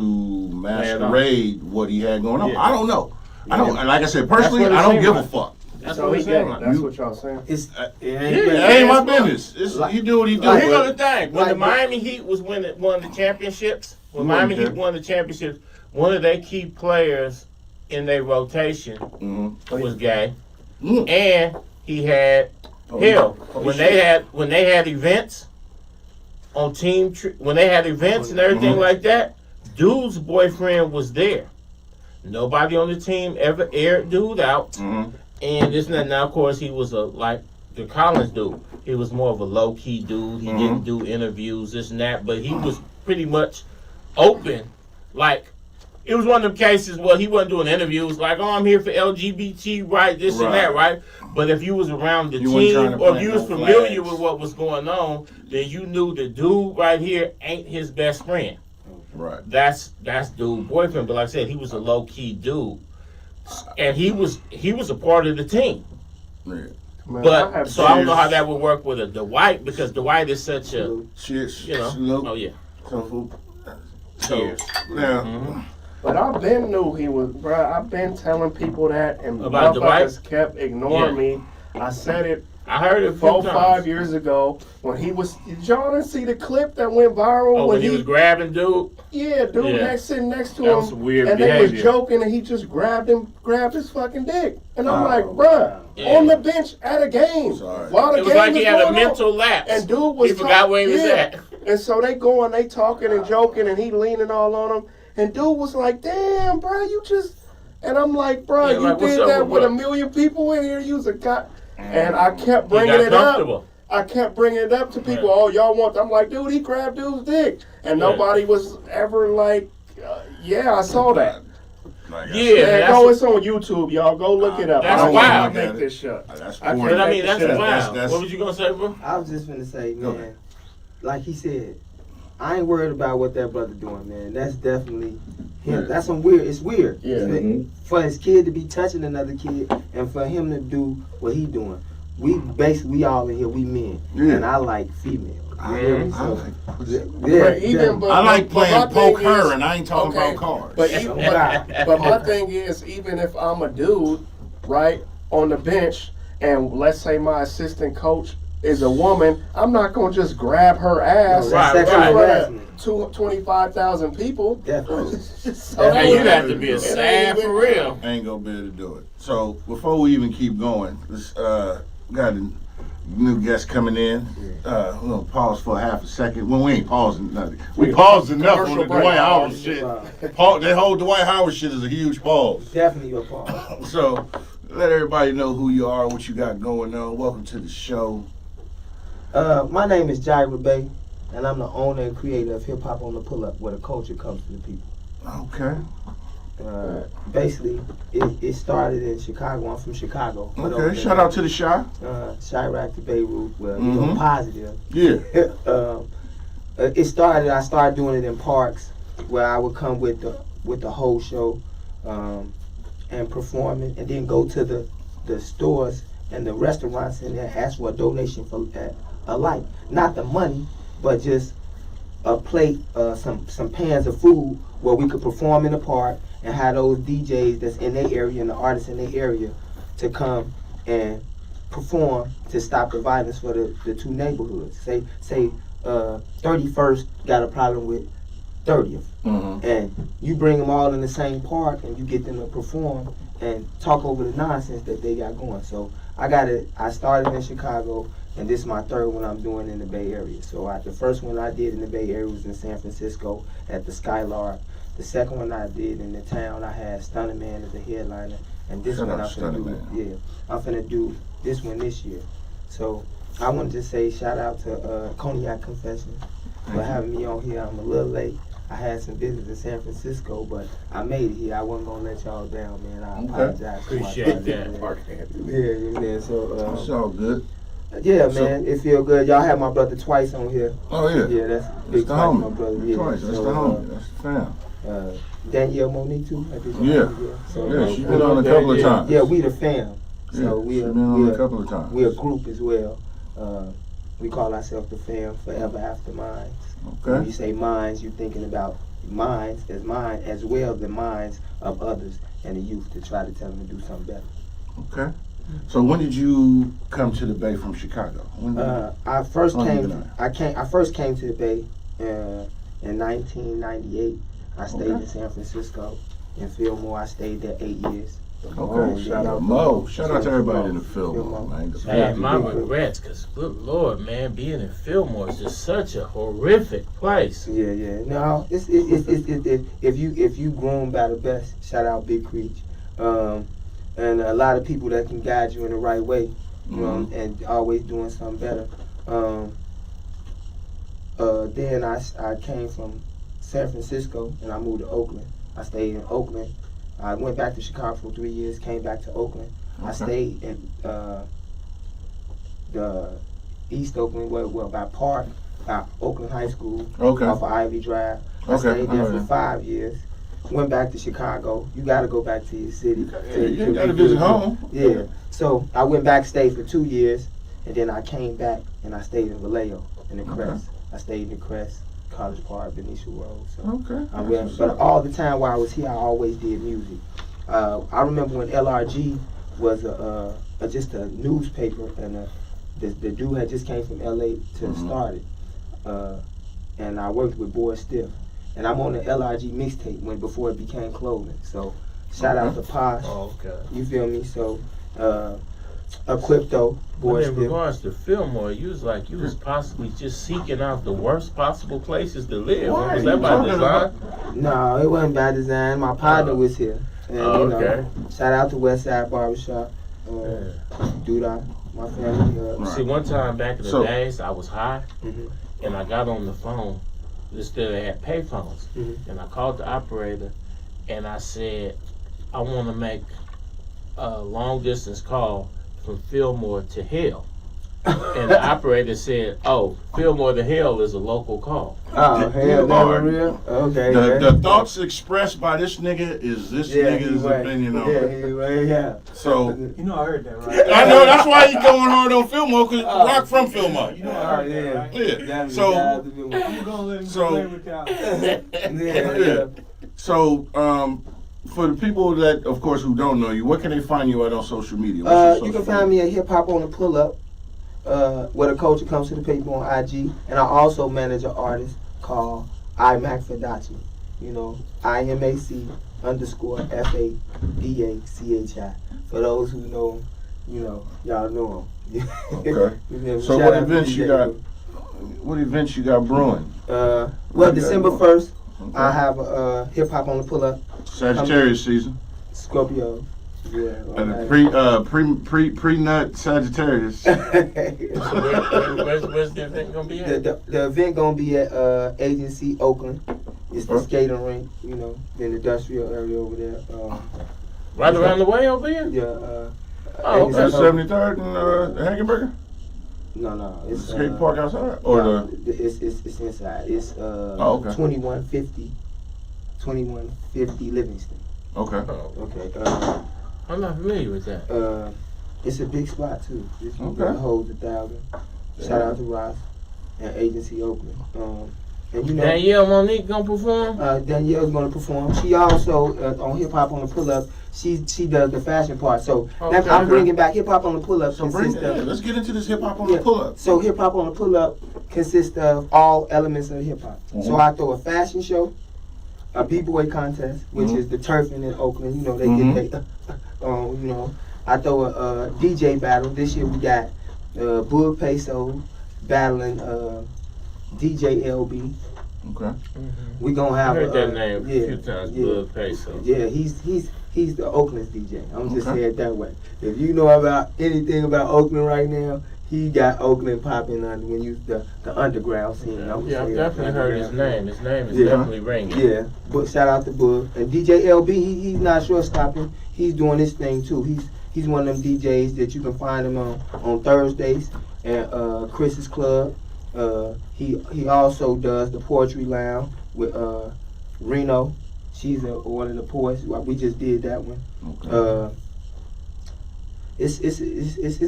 masquerade what he had going on. Yeah. I don't know. I don't. And like I said, personally, what it I don't seemed give a like. fuck. That's So what he he said. gay. That's what y'all saying. It's it Yeah. ain't It bad. ain't my business. He do what he do. Now, here go the but- thing. When the Like- Miami Heat was won the championships, when You Miami wouldn't Heat care. won the championships, one of their key players in their rotation Mhm. was gay, Mm. and he had hell when they had events on when they had events and everything Mhm. like that. Dude's boyfriend was there. Nobody on the team ever aired dude out, Mhm. and this and that. Now, of course, he was like the Collins dude. He was more of a low key dude. He didn't do interviews, this and that, but he was pretty much open. Like, it was one of them cases where he wasn't doing interviews like, oh, I'm here for LGBT, right, this and that, right? But if you was around the You wasn't trying team to or if plant you was no familiar flags. with what was going on, then you knew the dude right here ain't his best friend. Right. That's dude's boyfriend. But like I said, he was a low key dude, and he was a part of the team. Yeah. Man, But so I don't know years. how that would work with a Dwight because Dwight is such a Shit. you know. Salute. Oh yeah. So, Cheers. now, Mhm. But I've been knew he was, bruh. I've been telling people that, and About motherfuckers kept ignoring Yeah. me. I said it I heard it 4 4 5 years ago when he was. Did y'all didn't see the clip that went viral Oh, when he was grabbing dude. Yeah, dude, Yeah. sitting next to That him, was some weird and they behavior. was joking, and he just grabbed his fucking dick, and I'm Oh, like, bruh, yeah. on the bench at a game, Sorry. while the It was game like is he had a going on. mental lapse. And dude was he forgot where he was yeah. at. And so they going, they talking and joking, and he leaning all on him. And dude was like, "Damn, bro, you just And I'm like, bro, Yeah, you like, what's did up that with with bro? 1 million people in here. You's a guy. And I kept He bringing got it up. comfortable. I kept bringing it up to people. Yeah. Oh, y'all want? I'm like, dude, he grabbed dude's dick, and Yeah. nobody was ever like, yeah, I saw that. Like, Yeah. Man, that's go. what- It's on YouTube, y'all. Go look it up. That's I don't wild. want to make this shit. That's I four. But I can't mean, that's Shit, wild. that's- What was you gonna say, bro? I was just gonna say, Go man, ahead. like he said, I ain't worried about what that brother doing, man. That's definitely him. Yeah. That's some weird. It's weird. Yeah. For his kid to be touching another kid, and for him to do what he doing. We all in here, we men, Yeah. and I like females. I Yeah, like but my playing thing poke her, is- and I ain't talking okay, about cards. But, but my thing is, even if I'm a dude, right, on the bench, and let's say my assistant coach is a woman, I'm not gonna just grab her ass No, Right, that's right. sexual in harassment. front of 25,000 people. Definitely. So Hey, you'd have to It be a ain't sad even- for real. ain't gonna be able to do it. So before we even keep going, let's got a new guest coming in. We're gonna pause for half a second. Well, we ain't pausing nothing. We paused enough on the Commercial break. Dwight Howard shit. That whole Dwight Howard shit is a huge pause. Definitely a part. So let everybody know who you are, what you got going on. Welcome to the show. My name is Jireh, and I'm the owner and creator of Hip Hop on the Pull Up, where the culture comes to the people. Okay. Basically, it started in Chicago. I'm from Chicago. Okay. Shout out to the Shy. Chirac to Beirut, where we Mhm. go positive. Yeah. I started doing it in parks, where I would come with the whole show, and perform it, and then go to the stores and the restaurants and then ask for a donation for a light, not the money, but just a plate, some pans of food where we could perform in the park and have those DJs that's in their area and the artists in their area to come and perform to stop the violence for the two neighborhoods. Say 31st got a problem with 30th, Mm-hmm. and you bring them all in the same park and you get them to perform and talk over the nonsense that they got going. So I started in Chicago, and this is my third one I'm doing in the Bay Area. So the first one I did in the Bay Area was in San Francisco at the Skylark. The second one I did in the town, I had Stunner Man as a headliner, and this Shout one out I'm Stunner finna do. Man. Yeah, I'm finna do this one this year. So I wanted to say shout out to Cognac Confessionals for having me on here. I'm a little late. I had some business in San Francisco, but I made it here. I wasn't gonna let y'all down, man. I apologize. for my Appreciate business, that. man. Yeah. So It's all good. yeah, So- man, it feel good. Y'all had my brother twice on here. Oh yeah. Yeah, that's That's big the twice, my homie. brother. Yeah. Twice. That's So, the homie. That's the fam. Danielle Monique too. I think Yeah. So, Yeah, she's been on a couple of times. yeah, we the fam. So Yeah, we she's are been on we a are, couple of times. we a group as well. We call ourselves the fam, forever after minds. When Okay. you say minds, you're thinking about minds as mine as well the minds of others and the youth to try to tell them to do something better. Okay. So when did you come to the Bay from Chicago? When did I first Oh, came. you've been I first came to the Bay in 1998. I stayed Okay. in San Francisco. In Fillmore, I stayed there 8 years. Okay. Shout out to Mo. Mo. Shout out to everybody in the Fillmore. film, man. Shout Hey, out to my Big Creek. regrets, because good Lord, man, being in Fillmore is just such a horrific place. Yeah. No, it's if you grown by the best, shout out Big Creek, and a lot of people that can guide you in the right way, you know, and always doing something better. Then I came from San Francisco and I moved to Oakland. I stayed in Oakland. I went back to Chicago for 3 years, came back to Oakland. I stayed in the East Oakland, by Park, by Oakland High School, Okay. off of Ivy Drive. I Okay, stayed there I for know. 5 years. Went back to Chicago. You got to go back to your city. You gotta visit home. Yeah. So I went back, stayed for 2 years, and then I came back and I stayed in Vallejo in the Crest. I stayed in the Crest, College Park, Benicia Road. So Okay. I went, but all the time while I was here, I always did music. I remember when LRG was just a newspaper, and the dude had just came from LA to start it, and I worked with Boy Stiff, and I'm on the LRG mixtape before it became clothing. So shout out to Posh. Oh, okay. You feel me? So a Crypto, Boy But in Stiff. regards to Fillmore, you was possibly just seeking out the worst possible places to live. Why Was are that you by talking design? about- No, it wasn't by design. My partner was here. And, Oh, you know, okay. shout out to Westside Barbershop. Doodah, my family. Right. See, one time back in the So- days, I was high, Mhm. and I got on the phone. Instead, they had pay phones, Mhm. and I called the operator, and I said, I want to make a long distance call from Fillmore to Hill. And the operator said, "Oh, Fillmore to Hill is a local call." Oh, hell, that was real? Okay. The thoughts expressed by this nigga is this nigga's opinion on it. Yeah. So, You know I heard that, right? I know that's why he's going hard on Fillmore, because Rock from Fillmore. You know I heard that, right? Yeah. So, I'm gonna let him So- play with y'all. yeah. So, for the people that, of course, who don't know you, where can they find you at on social media? What's your You can social find me at Hip Hop on the Pull Up, where the culture comes to the people on IG, and I also manage an artist called IMAC Fadachi. You know, IMAC_FADACHI. For those who know him, you know, y'all know him. Okay. So Shout what out to events you DJ. got? What events you got brewing? Well, December 1st, I have a Hip Hop on the Pull Up, Sagittarius season. Scorpio. Yeah. And alright. pre-nut Sagittarius. So where's the event gonna be at? The event gonna be at Agency Oakland. It's the Okay. skating rink, you know, in the industrial area over there. Right around the way over here? Yeah. Oh, Is okay. that 73rd and Hagenberger? No, it's Skate park outside? Or no, it's inside. It's okay. 2150 Livingston. Okay. Oh, Okay. I'm not familiar with that. It's a big spot too. It's Okay. it holds 1,000. Shout out to Ross and Agency Oakland. And you know, Danielle Monique gonna perform? Danielle's gonna perform. She also on Hip Hop on the Pull Up. She does the fashion part. So Okay. I'm bringing back Hip Hop on the Pull Up. So let's get into this hip hop on the pull up. So Hip Hop on the Pull Up consists of all elements of hip hop. Mhm. So I throw a fashion show, a b-boy contest, which is the turfing in Oakland. You know they get they, you know. I throw a DJ battle. This year we got Bull Peso battling DJ LB. Okay. We gonna I have heard that a, name a few times, Bud Peso. Yeah, he's the Oakland's DJ. I'm just Okay. saying it that way. If you know about anything about Oakland right now, he got Oakland popping under when you the underground scene. Yeah, I've definitely heard his name. His name is Yeah. definitely ringing. Yeah, but shout out to Bug and DJ LB. He's not short stopping. He's doing his thing too. He's one of them DJs that you can find him on Thursdays at Chris's Club. He also does the Poetry Lounge with Reno. She's one of the poets. We just did that one. Okay. It's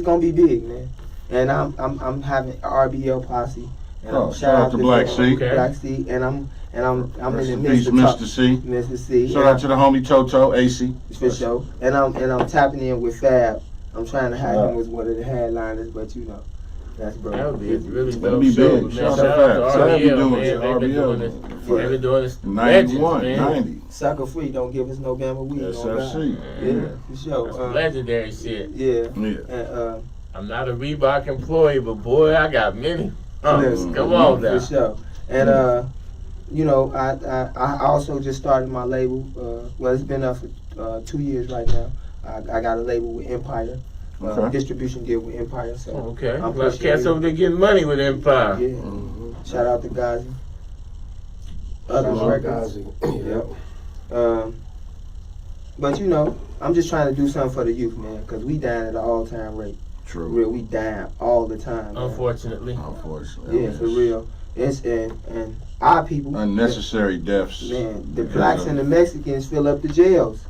gonna be big, man. And I'm having RBL posse. And Oh, shout out to Black Sea. Okay. Black Sea, and I'm Rest in the in midst peace, of Mr. C. Mr. C. Shout out to the homie Toto, AC. For sure. And I'm tapping in with Fab. I'm trying to have Wow. him as one of the headliners, but you know, that's bro. That would be a really That'd dope be show, big. man. Shout Shout out out to to Fab. Fab be RBL, doing man. this They've been doing RBL this. for They've been doing this. 91, legends, man. 90. Sucker free, don't give us no gamma weed. SFC. Yeah, for sure. That's legendary shit. Yeah. Yeah. And I'm not a Reebok employee, but boy, I got many. Listen, Come on for now. sure. And you know, I also just started my label. Well, it's been up for 2 years right now. I got a label with Empire. Okay. Distribution deal with Empire. So Okay. I'm Like pushing cats it. over there getting money with Empire. Yeah. Shout out to Gazi. Others Shout out records. Gazi. Yep. But you know, I'm just trying to do something for the youth, man, because we dying at an all-time rate. For True. real, we dying all the time. Man. Unfortunately. Unfortunately. Yeah, for real. It's and our people. Unnecessary deaths. Man, the blacks and the Mexicans fill up the jails.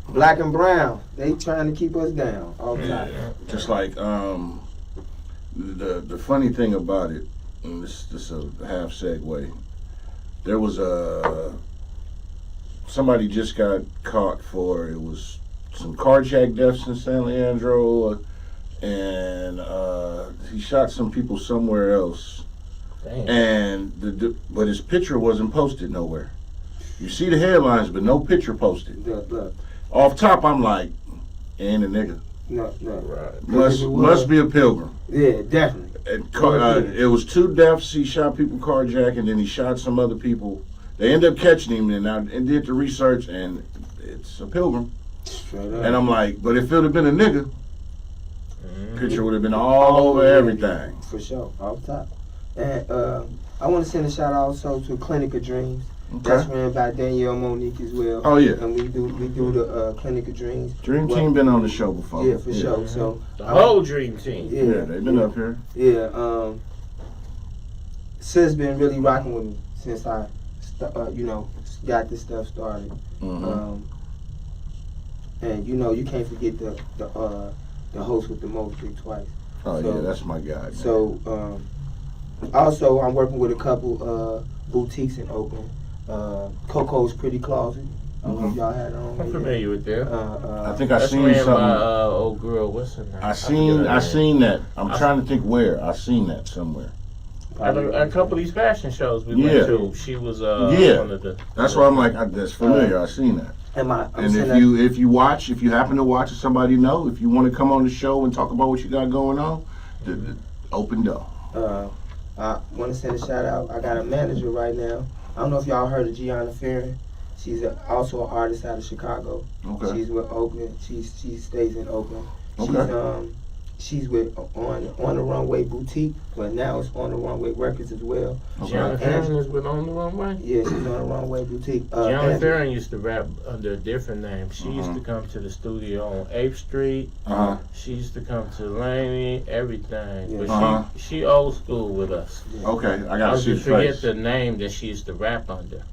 Black and brown, they trying to keep us down all the time. Just like the funny thing about it, and this is a half segue. There was somebody just got caught for it was some carjack deaths in San Leandro, and he shot some people somewhere else. Damn. And but his picture wasn't posted nowhere. You see the headlines, but no picture posted. Look, Off top, I'm like, and a nigga no. Right. must be a pilgrim. Yeah, definitely. And it was 2 deaths. He shot people carjacking, and then he shot some other people. They ended up catching him, and did the research, and it's a pilgrim. Straight up. And I'm like, but if it would have been a nigga, picture would have been all over everything. For sure, off top. And I want to send a shout out also to Clinic of Dreams. That's ran by Danielle Monique as well. Oh yeah. And we do the Clinic of Dreams. Dream Team been on the show before. Yeah, for sure. So The whole dream team. Yeah, they've been up here. Yeah, Sis been really rocking with me since I, got this stuff started. Mm-hmm. And you can't forget the host with the most, Big Twice. Oh So- yeah, that's my guy. Man. So also I'm working with a couple boutiques in Oakland. Coco's Pretty Closet. I don't know if y'all had it on. I'm familiar with that. I think I That's seen ran something. by old girl. What's her name? I forget her seen name. that. I'm trying to think where. I seen that somewhere. At a couple of these fashion shows we Yeah. went to. She was Yeah. one of the. That's why I'm like, that's familiar. I seen that. And if you happen to watch or somebody know, if you want to come on the show and talk about what you got going on, the open door. I want to send a shout out. I got a manager right now. I don't know if y'all heard of Gianna Farron. She's also an artist out of Chicago. Okay. She's with Oakland. She stays in Oakland. Okay. She's with on the Runway Boutique, but now it's On the Runway Records as well. Gianna Farron is with On the Runway. Yeah, she's on the Runway Boutique. Gianna Farron used to rap under a different name. She used to come to the studio on 8th Street. She used to come to Laney, everything. Yeah. But she old school with us. Okay, I I gotta see the just forget face. the name that she used to rap under.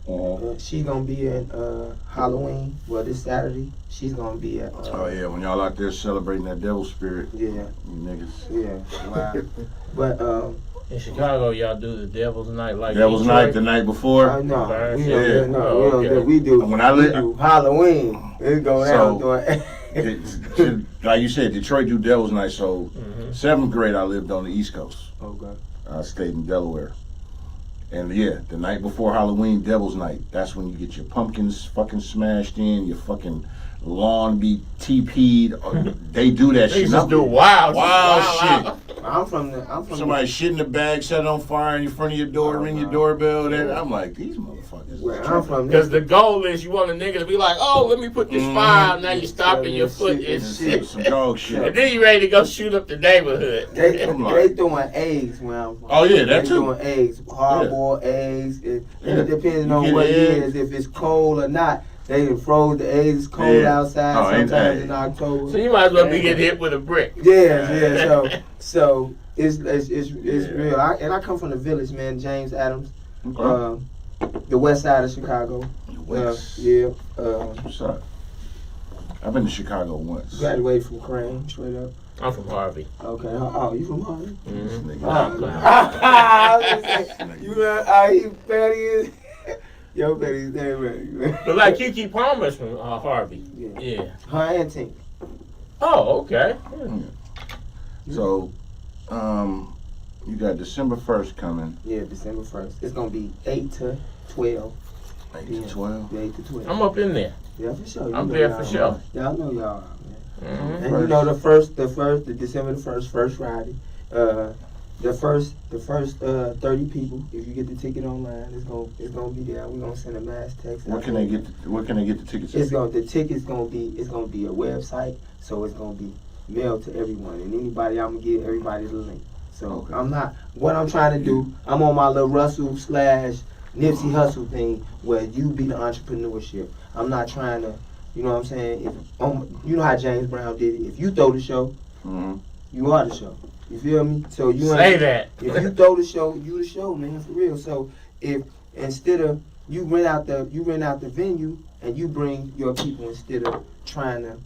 She's gonna be in Halloween. Well, this Saturday, she's gonna be at. Oh yeah, when y'all out there celebrating that devil spirit, Yeah, you niggas. yeah, wow. But In Chicago, y'all do the Devil's Night like Devil's Detroit? Night the night before. no, we Yeah. don't, no, we don't Okay. do. We do. When I we live- do Halloween. It go down. Like you said, Detroit do Devil's Night. So 7th grade, I lived on the East Coast. Okay. I stayed in Delaware. And yeah, the night before Halloween, Devil's Night, that's when you get your pumpkins fucking smashed in, your fucking lawn be TP'd. They do that shit. They just do wild shit. I'm from Somebody shit in the bag, set it on fire in front of your door, ring your doorbell. Then I'm like, these motherfuckers. Where I'm from. Because the goal is you want a nigga to be like, oh, let me put this fire out. Now you stomping your foot and It's shit. some dog And shit. then you ready to go shoot up the neighborhood. They I'm like- they throwing eggs where I'm from. Oh yeah, that They too. doing eggs, hard-boiled eggs. It depends You on get what it eggs. is, if it's cold or not. They done froze the eggs. It's cold Yeah. outside Oh, ain't sometimes that- in October. So you might as well be getting hit with a brick. Yeah. So it's real. I come from the village, man. James Adams, Okay. the west side of Chicago. West. Yeah. What's up? I've been to Chicago once. Graduated from Crane, straight up. I'm from Harvey. Okay. Oh, you from Harlem? This Mhm. nigga. I was gonna say, you know how he petty is. Yo, petty's there, man. But like Kiki Palmer's from Harvey. Yeah. Yeah. Her and Tink. Oh, okay. So, you got December 1st coming. Yeah, December 1st. It's gonna be 8 to 12. 8 Yeah. to 12. Yeah, 8 to 12. I'm up in there. Yeah, for sure. You I'm know there y'all, for sure. man. Y'all know y'all, man. Mhm. And you know the December the 1st, first Friday. The first 30 people. If you get the ticket online, it's gonna be there. We're gonna send a mass text. Where can they get the tickets? The ticket's gonna be a website, so it's gonna be mailed to everyone, and anybody I'm gonna give everybody the link. So Okay. what I'm trying to do. I'm on my little Russell / Nipsey Hustle thing where you be the entrepreneurship. I'm not trying to, you know what I'm saying? You know how James Brown did it. If you throw the show, you are the show. You feel me? So you Say that. If you throw the show, you the show, man, for real. So if instead of you rent out the venue and you bring your people instead of trying to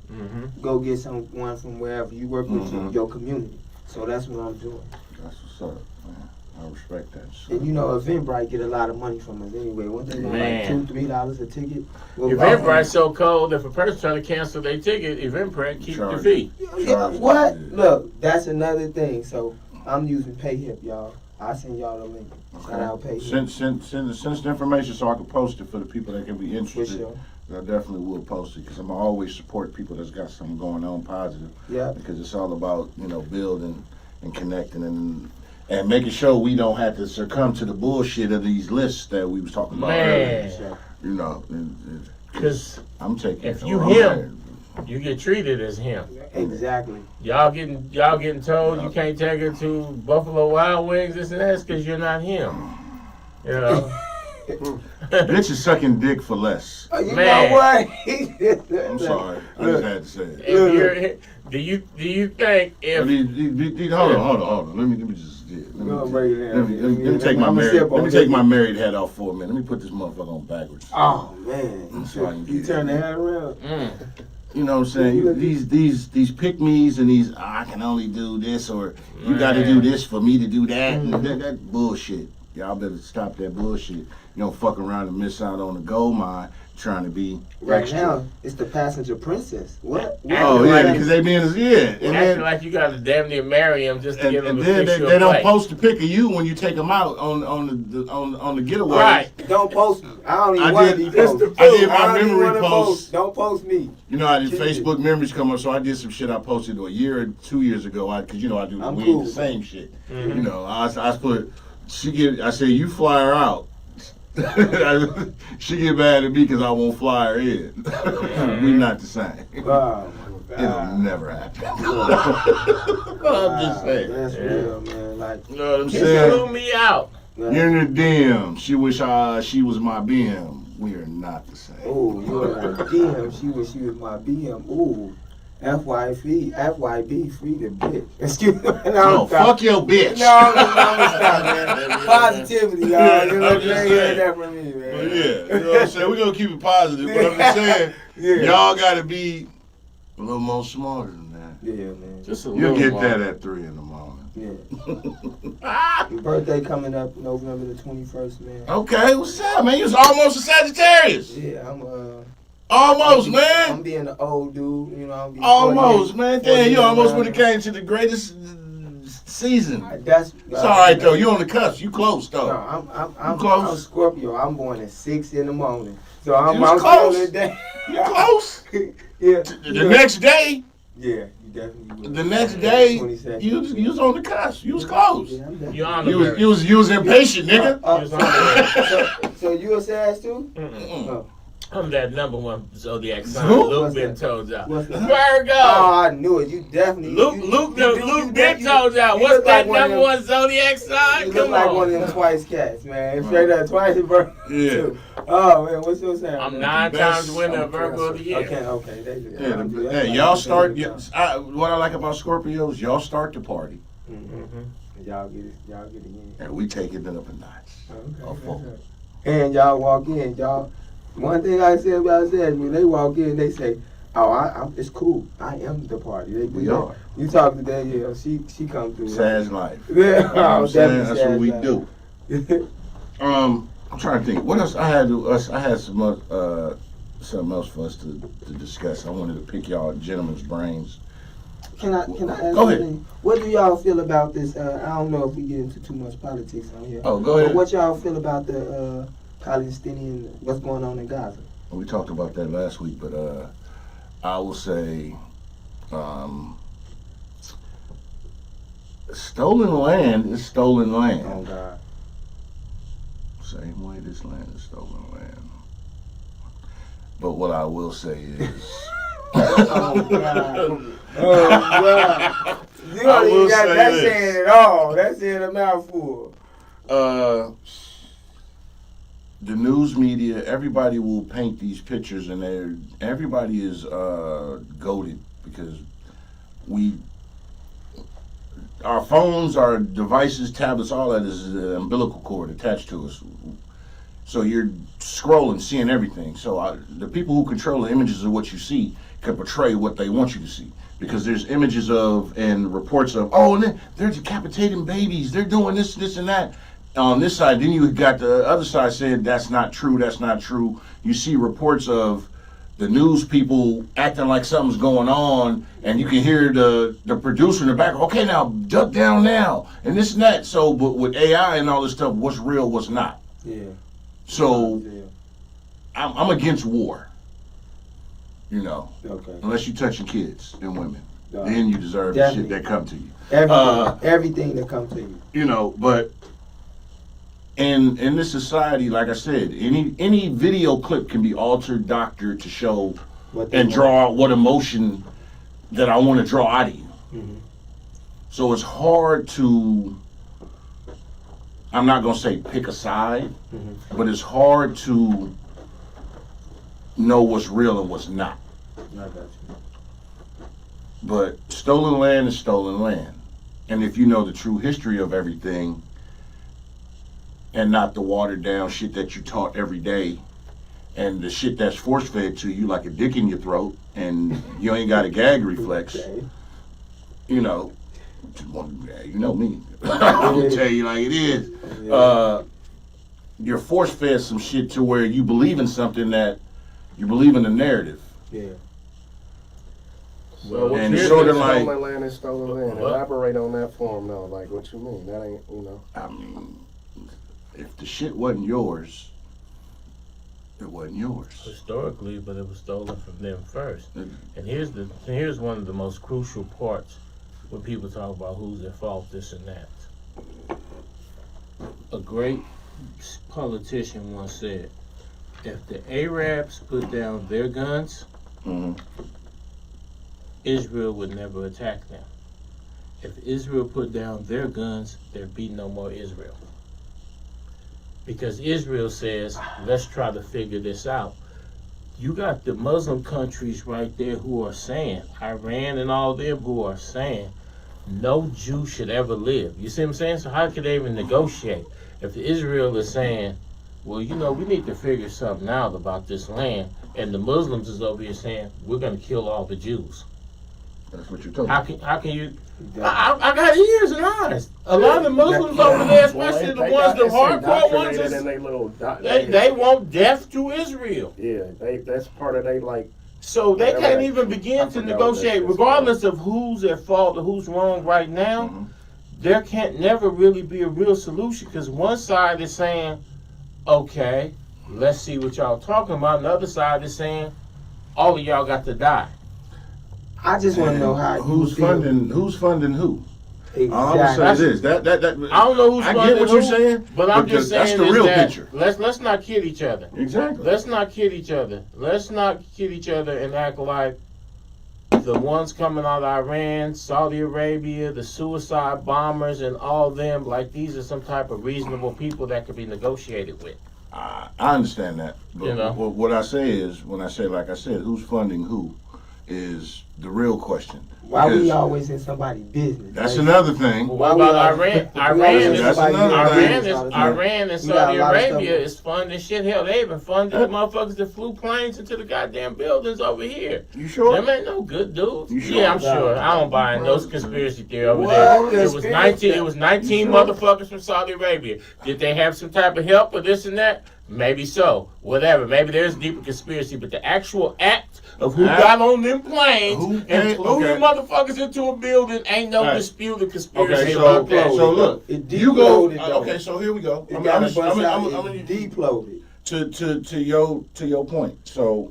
go get someone from wherever you work with your community. So that's what I'm doing. That's what's up, man. I respect that. And you know, Eventbrite get a lot of money from us anyway. One thing like Man. $2-3 a ticket. Eventbrite's so cold, if a person trying to cancel their ticket, Eventbrite keep the fee. Yeah, what? Look, that's another thing. So I'm using PayHip, y'all. I send y'all the link. Shout out PayHip. Send us the information so I can post it for the people that can be For interested. sure. I definitely will post it because I'm always support people that's got something going on positive. Yeah. Because it's all about building and connecting and making sure we don't have to succumb to the bullshit of these lists that we was talking about earlier. Man. You know, Because I'm taking. if you I'm him, you get treated as him. Exactly. Y'all getting told you can't take her to Buffalo Wild Wings, this and that, because you're not him. You know. Bitch is sucking dick for less. You Man. know what? I'm sorry. I just had to say it. If you're, do you think if Hold on. Let me just Go break it down. let me take my I'ma married sip on let me this. take my married hat off for a minute. Let me put this motherfucker on backwards. Oh man, So I can you get turn it. the hat around. You know what I'm saying? These pick-me's and these I can only do this or you got to do this for me to do that. And that bullshit. Y'all better stop that bullshit. You don't fuck around and miss out on the gold mine trying to be Right extra. now, it's the passenger princess. What? Oh yeah, because they being and acting then like you got to damn near marry him just to get him and to then fix they your don't plate. post a pic of you when you take them out on the getaway. Right. Don't post me. I don't even I want to did- be posted. I did my don't even memory wanna post. Don't post me. You know, I did Jesus. Facebook memories come up, so I did some shit I posted a year or 2 years ago. Because you know I do I'm we cool. ain't the same shit. Mhm. You know, I put I said you fly her out. She get mad at me because I won't fly her in. We not the same. Wow. It'll never happen. Wow, I'm just saying. That's Yeah. real, man. Like, You know what I'm He saying? blew me out. You're in the DM. She wish she was my BM. We are not the same. oh, you were like, damn, she was my BM. Ooh, FYB, free the bitch. Excuse me. No, fuck your bitch. No, I'm stop, man. Positivity, y'all. You know, I'm you just ain't hearing saying. that from me, man. But yeah, you know what I'm saying? We're gonna keep it positive, but I'm just saying, Yeah. y'all gotta be a little more smarter than that. Yeah, man. Just a You'll little get more. that at 3 in the morning. Yeah. Your birthday coming up November the 21st, man. Okay, what's up, man? You was almost a Sagittarius. Yeah, Almost, I'm man. being an old dude, you know. I'm being Almost, 48, man. 48 Damn, you almost around would have came to the greatest season. That's It's all right though. You on the cusp. You close though. No, I'm close? Scorpio. I'm born at 6 in the morning, so I'm You was still close. in the day. You close. Yeah. The next day, Yeah, you definitely would. the next day, 22nd. you was on the cusp. You was close. Yeah, I'm definitely- You on the You was impatient, nigga. So you a Sag too? Mm-mm. I'm that number one zodiac sign. Who? Luke What's been that? told y'all. What's that? Virgo. Oh, I knew it. You definitely. Luke been told y'all. What's look that like one of number them- one zodiac You sign? look Come like on. one of them twice cats, man. Straight up, twice Virgo. Yeah. too. Oh man, what's your sound? I'm man? 9 Best- times winner of Virgo of the year. Okay. There you go. Yeah, hey, y'all start. What I like about Scorpios, y'all start the party, Y'all get it in. and we take it up a notch. Okay. full. And y'all walk in, y'all. One thing I said about Sag, when they walk in, they say, "Oh, I'm it's cool. I am the party." We are. You talk to Danielle, she come through. Sag's life. Yeah, You know what I'm saying? definitely That's what we Sag do. life. I'm trying to think. What else I had something else for us to discuss. I wanted to pick y'all gentlemen's brains. Can I ask Go ahead. something? What do y'all feel about this? I don't know if we get into too much politics on here. Oh, go But ahead. what y'all feel about the Palestinian? What's going on in Gaza? We talked about that last week, but I will say, stolen land is stolen land. Oh God. Same way this land is stolen land. But what I will say is, Oh God. Oh God. You I don't even will got say that this. saying it all. That's saying a mouthful. the news media, everybody will paint these pictures, and everybody is goated because our phones, our devices, tablets, all that is an umbilical cord attached to us. So you're scrolling, seeing everything. So the people who control the images of what you see can portray what they want you to see. Because there's images of and reports of, oh, and they're decapitating babies. They're doing this, this, and that. On this side, then you got the other side saying that's not true, that's not true. You see reports of the news people acting like something's going on, and you can hear the producer in the back, okay, now duck down now, and this and that. So, but with AI and all this stuff, what's real, what's not. Yeah. So, Yeah. I'm against war. You know, Okay. unless you're touching kids and women, Right. then you deserve the Definitely. shit that come to you. Everything that comes to you. You know, but And in this society, like I said, any video clip can be altered, doctored to show and draw out what emotion that I want to draw out of you. Mm-hmm. So it's hard to, I'm not going to say pick a side, but it's hard to know what's real and what's not. I got you. But stolen land is stolen land. And if you know the true history of everything and not the watered down shit that you taught every day and the shit that's force fed to you like a dick in your throat and you ain't got a gag reflex, you know, you know me. I'm gonna tell you like it is. You're force fed some shit to where you believe in something that you believe in the narrative. Yeah. So and what sort of stolen like, land is stolen land. Elaborate on that form though. Like what you mean? That ain't, you know. I mean, if the shit wasn't yours, it wasn't yours. Historically, but it was stolen from them first. And here's one of the most crucial parts when people talk about who's at fault, this and that. A great politician once said, if the Arabs put down their guns, Israel would never attack them. If Israel put down their guns, there'd be no more Israel. Because Israel says, let's try to figure this out. You got the Muslim countries right there who are saying, Iran and all them who are saying, no Jew should ever live. You see what I'm saying? So how could they even negotiate? If Israel is saying, well, you know, we need to figure something out about this land, and the Muslims is over here saying, we're going to kill all the Jews. That's what you're talking about. How can you? I got ears and eyes. A lot of the Muslims over there, especially the ones, the hardcore ones, they want death to Israel. Yeah, that's part of they like. So they can't even begin to negotiate, regardless of who's at fault or who's wrong right now. There can't never really be a real solution because one side is saying, okay, let's see what y'all talking about. And the other side is saying, all of y'all got to die. I just want to know how who's funding who. Exactly. All I'm gonna say is that I don't know who's I funding get what who, you're saying, but I'm just saying that's the is real that picture. Let's not kid each other. Exactly. Let's not kid each other. Let's not kid each other and act like the ones coming out of Iran, Saudi Arabia, the suicide bombers, and all them, like these are some type of reasonable people that could be negotiated with. I understand that, but You know? what I say is, when I say, like I said, who's funding who, is the real question. Why we Because always in somebody's business? that's Like, another thing. Well, what about Iran? That's another thing. Iran and We got Saudi a lot of Arabia stuff. is funding shit. Hell, they even funded the motherfuckers that flew planes into the goddamn buildings over here. You sure? Them ain't no good dudes. You sure? Yeah, I'm sure. I don't buy in those conspiracy theory over What? there. It was 19. It was 19 You sure? motherfuckers from Saudi Arabia. Did they have some type of help or this and that? Maybe so. Whatever. Maybe there's deeper conspiracy, but the actual act of who got on them planes and flew them motherfuckers into a building ain't no disputed conspiracy Okay, about that. so look, It you go. deploded, though. Okay, so here we go. It I'm got gonna deploded. to your point. So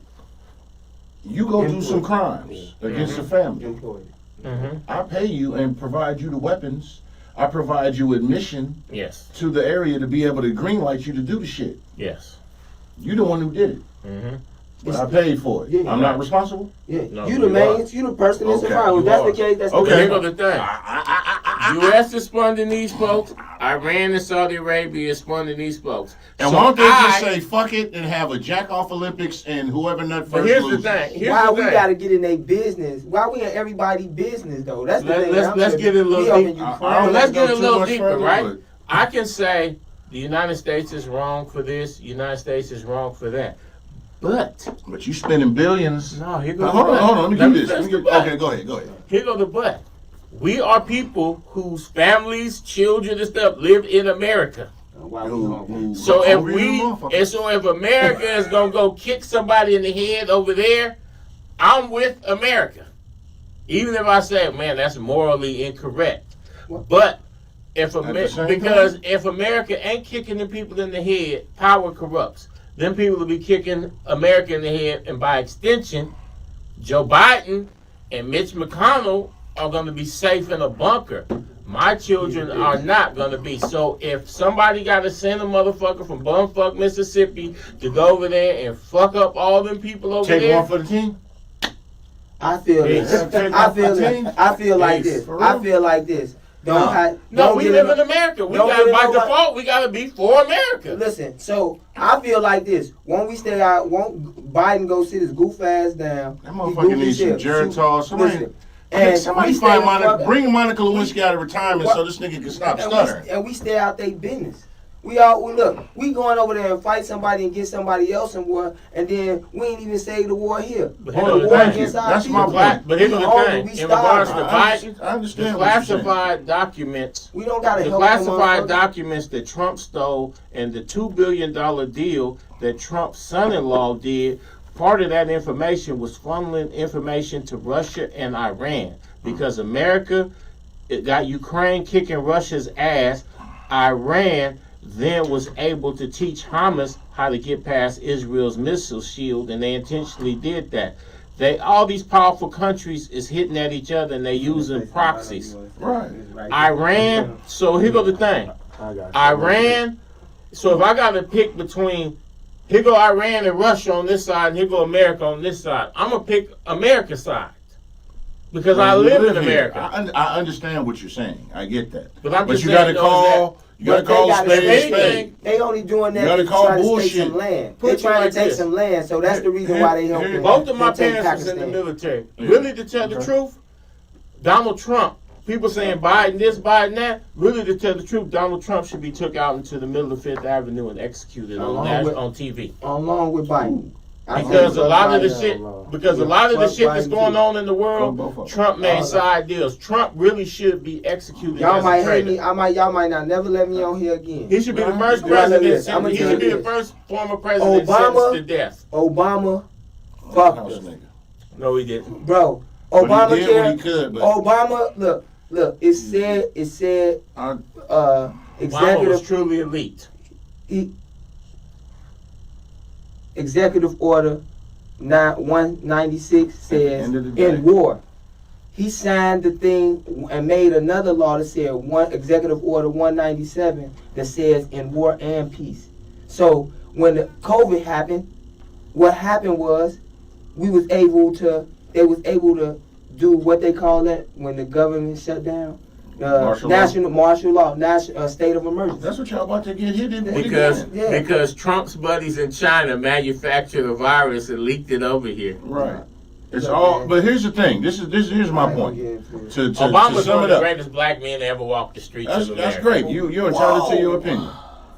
you go do some crimes against the family. Employed. Mm-hmm. I pay you and provide you the weapons. I provide you admission Yes. to the area to be able to greenlight you to do the shit. Yes. You the one who did it. Mm-hmm. But I paid for it. Yeah. I'm not responsible. Yeah, No, you the you man. are. You the person that's Okay, involved. If you that's are. the case, that's Okay. Here the go the thing. U.S. is funding these folks. Iran and Saudi Arabia is funding these folks. And So why don't they just I- say fuck it and have a jack off Olympics and whoever nut But first here's the loses? thing. Here's Why the we thing. gotta get in their business? Why we in everybody's business though? That's the Let- thing. let's- I'm let's tripping. get it a little We up in deep. Ukraine. I don't Let's go get a too little much deeper, further, right? but- I can say the United States is wrong for this. The United States is wrong for that. But But you spending billions. no, here goes Hold the on, but. hold on. Let me do this. finish the but. Okay, go ahead. Here go the but. We are people whose families, children, and stuff live in America. Why we hungry? So if Hungry we, motherfucker. and so if America is gonna go kick somebody in the head over there, I'm with America. Even if I say, man, that's morally incorrect. But if At the same because if America ain't kicking the people in the head, power corrupts. Then people will be kicking America in the head, and by extension, Joe Biden and Mitch McConnell are going to be safe in a bunker. My children are not gonna be. So if somebody gotta send a motherfucker from bumfuck Mississippi to go over there and fuck up all them people over Take there, one for the team. I feel this. I feel like this. I feel like this. No, we live in America. We got by default. We gotta be for America. Listen, so I feel like this. Won't we stay out? Won't Biden go sit his goof ass down? That motherfucker needs some Geritol. Somebody bring Monica Lewinsky out of retirement so this nigga can stop stuttering. And we stay out their business. We going over there and fight somebody and get somebody else in war, and then we ain't even say the war here. That's my point. But here's the thing: in regards to Biden, I understand the classified documents. We don't gotta the help classified documents that Trump stole and the $2 billion deal that Trump's son-in-law did. Part of that information was funneling information to Russia and Iran because America got Ukraine kicking Russia's ass. Iran then was able to teach Hamas how to get past Israel's missile shield, and they intentionally did that. All these powerful countries is hitting at each other, and they using proxies. Right. Iran. So here go the thing. Iran. So if I got to pick between, here go Iran and Russia on this side, and here go America on this side, I'm gonna pick America's side because I live in America. I understand what you're saying. I get that. But you got to call. You gotta call a spade a spade. They only doing that to trying to bullshit. take some land. They trying to take some land, so that's the reason why they helping. Both of my parents was in the military. Really, to tell the truth, Donald Trump. People saying Biden this, Biden that. Really, to tell the truth, Donald Trump should be took out into the middle of Fifth Avenue and executed on TV. Along with Biden. Because a lot of the shit that's going on in the world, Trump made side deals. Trump really should be executed. Y'all might hate me. Y'all might not never let me on here again. He should be the first president. He should be the first former president sentenced to death. Obama fucked us. No, he didn't. Bro, Obama did what he could, but Obama, look. It said. Obama was truly elite. Executive Order 196 says in war. He signed the thing and made another law that said Executive Order 197 that says in war and peace. So when the COVID happened, what happened was they was able to do what they call that when the government shut down. Martial law, state of emergency. That's what y'all about to get hit in because Trump's buddies in China manufactured a virus and leaked it over here. Right. It's all. But here's the thing. Here's my point. Obama's one of the greatest black men to ever walk the streets of America. That's great. You're entitled to your opinion.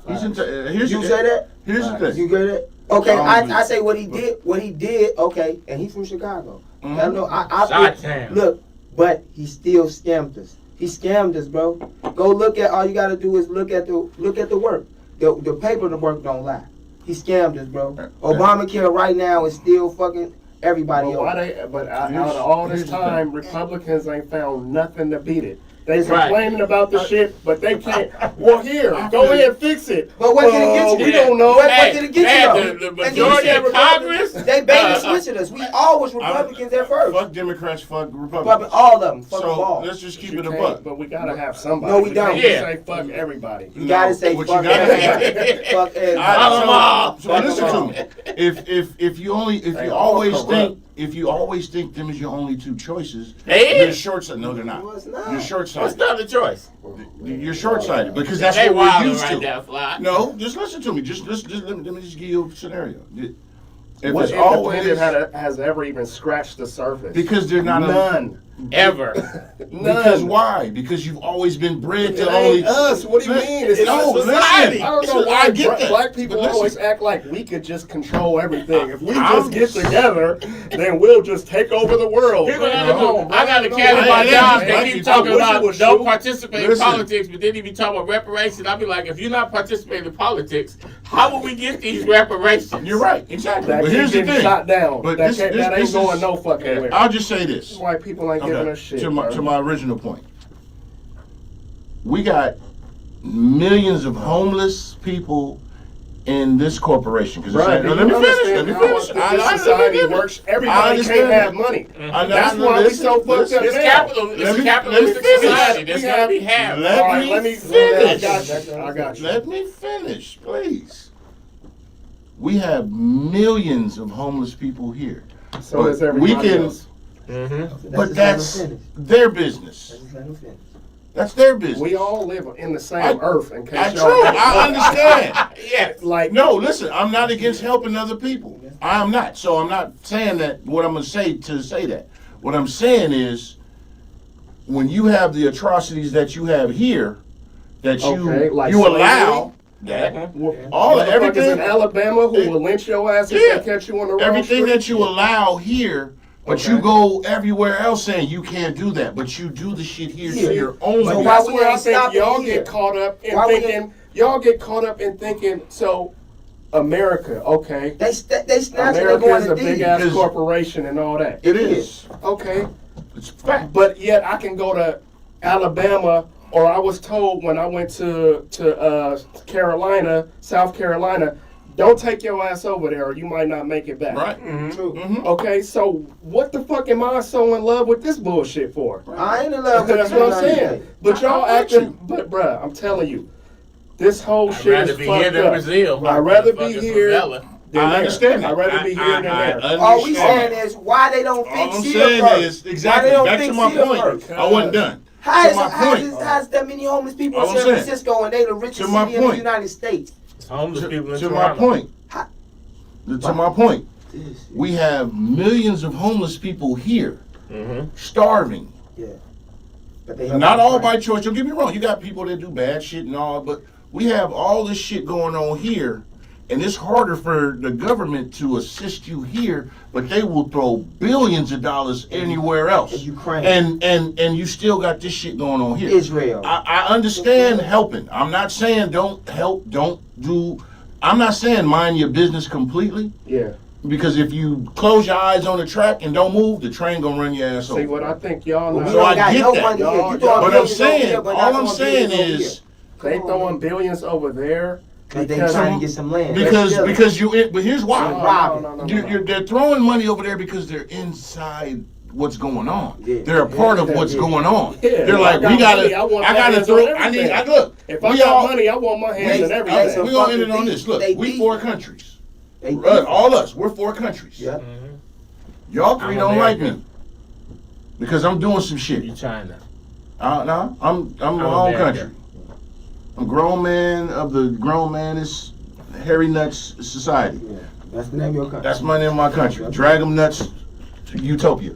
You say that? Here's the thing. You get it? Okay, I say what he did. Okay, and he's from Chicago. Mm-hmm. I know. Look, but he still scammed us. He scammed us, bro. Go look at. All you gotta do is look at the work. The paper, the work don't lie. He scammed us, bro. Obamacare right now is still fucking everybody else. But out of all this time, Republicans ain't found nothing to beat it. They complaining about the shit, but they can't. Well, here, go ahead and fix it. But what did it get you? We don't know. What did it get you? The majority of Congress, they baby switching us. We always Republicans at first. Fuck Democrats, fuck Republicans. All of them. Fuck so all. let's just keep it a buck. But we gotta have somebody. No, we don't. You say fuck everybody. You gotta say fuck everybody. Fuck everybody. So listen to me. If you always think them is your only two choices, you're short-sighted. No, they're not. You're short-sighted. What's the other choice? You're short-sighted because that's what we're used to. No, just listen to me. Just let me just give you a scenario. If it's always has ever even scratched the surface, because they're not none. Ever. Because why? Because you've always been bred to only us. What do you mean? It's society. I don't know why black people always act like we could just control everything. If we just get together, then we'll just take over the world. I got a cat in my job. They keep talking about don't participate in politics, but then he be talking about reparations. I'll be like, if you're not participating in politics, how will we get these reparations? You're right. Exactly. But here's the thing. Shot down. But that ain't going no fucking way. I'll just say this. Why people ain't giving a shit. To my original point. We got millions of homeless people in this corporation. Because Right, let me finish. Let me finish. This society works. Everybody can't have money. That's why we so fucked up It's now. capital. It's a capitalistic society. There's gotta be half. Let me finish. I got you. Let me finish, please. We have millions of homeless people here. So does everybody else. But that's their business. That's their business. We all live in the same earth. In case True, y'all I understand. Yes. like No, listen, I'm not against helping other people. I am not. So I'm not saying that what I'm going to say that. What I'm saying is when you have the atrocities that you have here, that you allow that all of everything in Alabama who will lynch your ass if they catch you on the road. everything that you allow here, but you go everywhere else saying you can't do that, but you do the shit here to your own. So way. why That's we where I ain't think stopping y'all here? get caught up in Why we thinking. Y'all get caught up in thinking. So, America, okay. They snatching and America going is to a big D. ass Because- corporation and all that. It is. Okay, It's fact. but yet I can go to Alabama, or I was told when I went to Carolina, South Carolina, don't take your ass over there, or you might not make it back. Right? True. Okay, so what the fuck am I so in love with this bullshit for? I ain't in love with That's you, what I'm saying. nothing. But y'all I'm with acting, you. but bruh, I'm telling you, this whole I'd shit rather is be here fucked than up. Brazil. I'd rather be Motherfucking here favela. than I there. understand that. I'd rather be here than there. All we saying understand. is why they don't All fix I'm here saying first. is, Why exactly, they don't back to fix my here point. first? I wasn't done. How To is my point. how's that many homeless people All in I'm San saying. Francisco and they the richest To my city in the point. United States? It's homeless people in To my Toronto. point. How- To my point. We have millions of homeless people here starving. Yeah. But they have Not no all crime. by choice. Don't get me wrong. You got people that do bad shit and all, but we have all this shit going on here, and it's harder for the government to assist you here, but they will throw billions of dollars anywhere else. In Ukraine. And you still got this shit going on here. Israel. I understand helping. I'm not saying don't help, don't do. I'm not saying mind your business completely. Yeah. Because if you close your eyes on the track and don't move, the train gonna run your ass See over. what I think y'all We know. So I ain't got get no that. money here. You Y'all- throwing But I'm billions over saying, here, but all not I'm throwing saying billions over is, here. They throwing billions over there But they because trying to get some land. because you. But here's why. No. They're throwing money over there because they're inside what's going on. Yeah. They're a part of Yeah. what's going on. Yeah. They're like, I we got gotta. money, I want I my gotta hands throw. on I need. everything. Look. If I we got all, money, I want my hands in we everything. gonna end it on They this. Look, we beat. 4 countries. They All us. We're 4 countries. Yeah. Y'all 3 I'm don't like American. me because I'm doing some shit. You China. No, I'm my own American. country. I'm a grown man of the grown man is Hairy Nuts Society. Yeah. That's the name of your country. That's my name of my country. Drag 'em nuts to Utopia.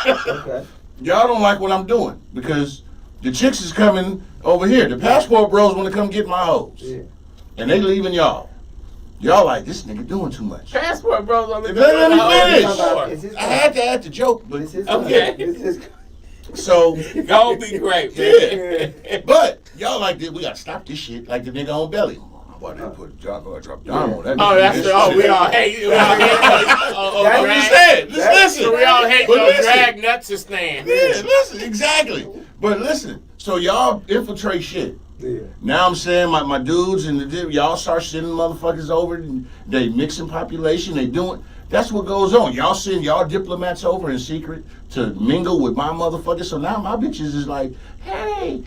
Okay. Y'all don't like what I'm doing because the chicks is coming over here. The passport bros want to come get my hoes. Yeah. And they leaving y'all. Y'all like, this nigga doing too much. Passport bros on the Let me finish. It's his I had to add the joke, but It's his Okay. country. It's his so Gonna be great. yeah. But y'all like this, we gotta stop this shit like the nigga on Belly. Boy, they put drop down on that. Oh, that's the, oh, we all hate. We all hate. I'm just saying. Just listen. So we all hate But those listen. drag nuts to stand. Yeah, listen, exactly. But listen, so y'all infiltrate shit. Yeah. Now I'm saying my dudes and y'all start sending motherfuckers over and they mixing population, they doing that's what goes on. Y'all send y'all diplomats over in secret to mingle with my motherfuckers. So now my bitches is like, hey,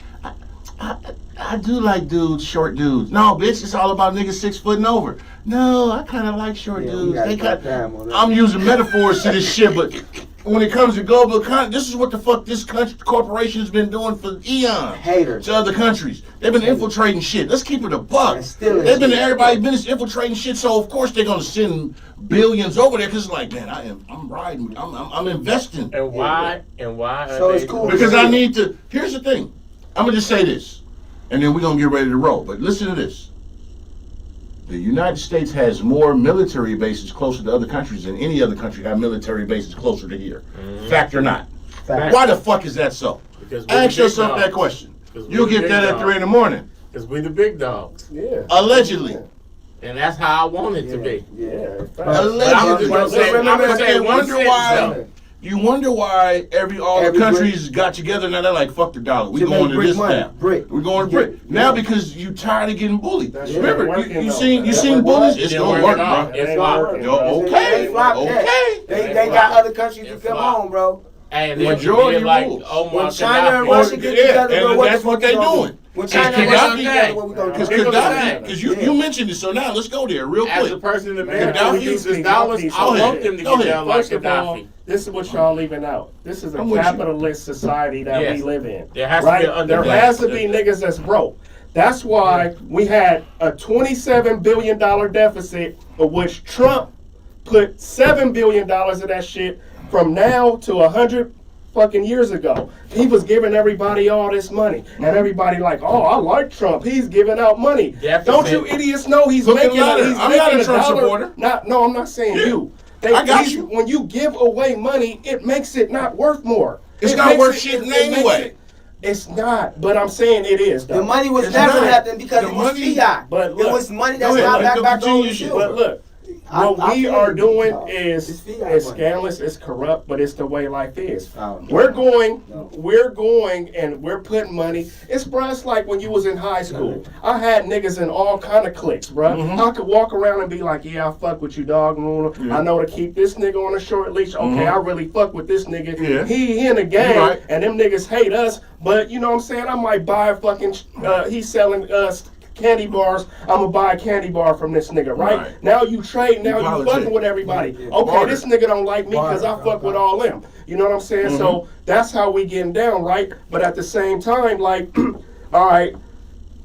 I do like dudes, short dudes. No, bitch, it's all about niggas 6 foot and over. No, I kind of like short Yeah, we dudes. gotta They cut got. down on that. I'm using metaphors to this shit, but when it comes to global economy, this is what the fuck this country, corporation's been doing for eons. Haters. To other countries. They've been infiltrating shit. Let's keep it a buck. And stealing They've been shit. everybody been infiltrating shit, so of course they're gonna send billions over there because it's like, man, I'm riding, I'm investing. And why? And why? Are So they it's cool. Because I need to. Here's the thing. I'm gonna just say this, and then we're gonna get ready to roll. But listen to this. The United States has more military bases closer to other countries than any other country have military bases closer to here. Fact or not? Fact. Why the fuck is that so? Because we're the Ask big yourself dogs. that question. 'Cause we're You'll the get big that at dogs. 3 in the morning. Because we the big dogs. Yeah. Allegedly. And that's how I want it to be. Yeah. But I'm Allegedly. just gonna say, I'm gonna say one wonder sentence why. though. You wonder why all the Every countries got together. Now they're like, fuck the dollar. We To going make to brick this money. now. Brick. We're going to Yeah. brick now because you tired of getting bullied. That shit Remember, ain't working, you though. seen That bullies? ain't It's working. gonna It work, ain't bro. working. It ain't Yo, working, Yo, bro. okay, They flop that. okay. They got other countries to It come flop. on, bro. And Majority they're like rules. Omar When China and Gaddafi. Russia get together, and bro, what that's the what fuck they we gonna doing. do? When And China and Gaddafi- Russia get together, what we gonna Because do? Here goes the Gaddafi, thing. because Yeah. you mentioned it, so now let's go there real As a quick. person in Man, America who Gaddafi- uses Gaddafi- dollars, Gaddafi- I want Go them to ahead. get down like First of all, Gaddafi. this is what y'all leaving out. This is a I'm with you. capitalist society that Yes. we live in. There has to be an There underbelly. has to be niggas that's broke. That's why we had a $27 billion deficit, of which Trump put $7 billion of that shit from now to 100 fucking years ago. He was giving everybody all this money, and everybody like, oh, I like Trump. He's giving out money. Deficit. Don't you idiots know he's Look at making? Leonard. He's I'm making not a Trump dollar. supporter. No, I'm not saying Yeah. you. I got you. When you give away money, it makes it not worth more. It's It not makes worth it- shit it makes anyway. it- It's not, but I'm saying it is. Though. The money was It's never not. happening because The it was money- fiat. But look, it was money go that's ahead, not let back them back continue on shit. silver. But look, I what we feel are you. doing It's is fiat money. scandalous, it's corrupt, but it's the way life is. Oh, no. We're going, No. and we're putting money. It's bruh, it's like when you was in high school. I had niggas in all kind of cliques, bruh. Mm-hmm. I could walk around and be like, yeah, I fuck with you, dog. Yeah. I know to keep this nigga on a short leash. Okay, I really fuck with this nigga. Mm-hmm. Yeah. He in the game, You right. and them niggas hate us. But you know what I'm saying? I might buy a fucking. He's selling candy bars. I'm gonna buy a candy bar from this nigga, right? Right. Now you trade. Now you politic. fucking with everybody. Yeah. Okay, Barter. this nigga don't like me because I fuck with all them. You know what I'm saying? So that's how we getting down, right? But at the same time, like, all right,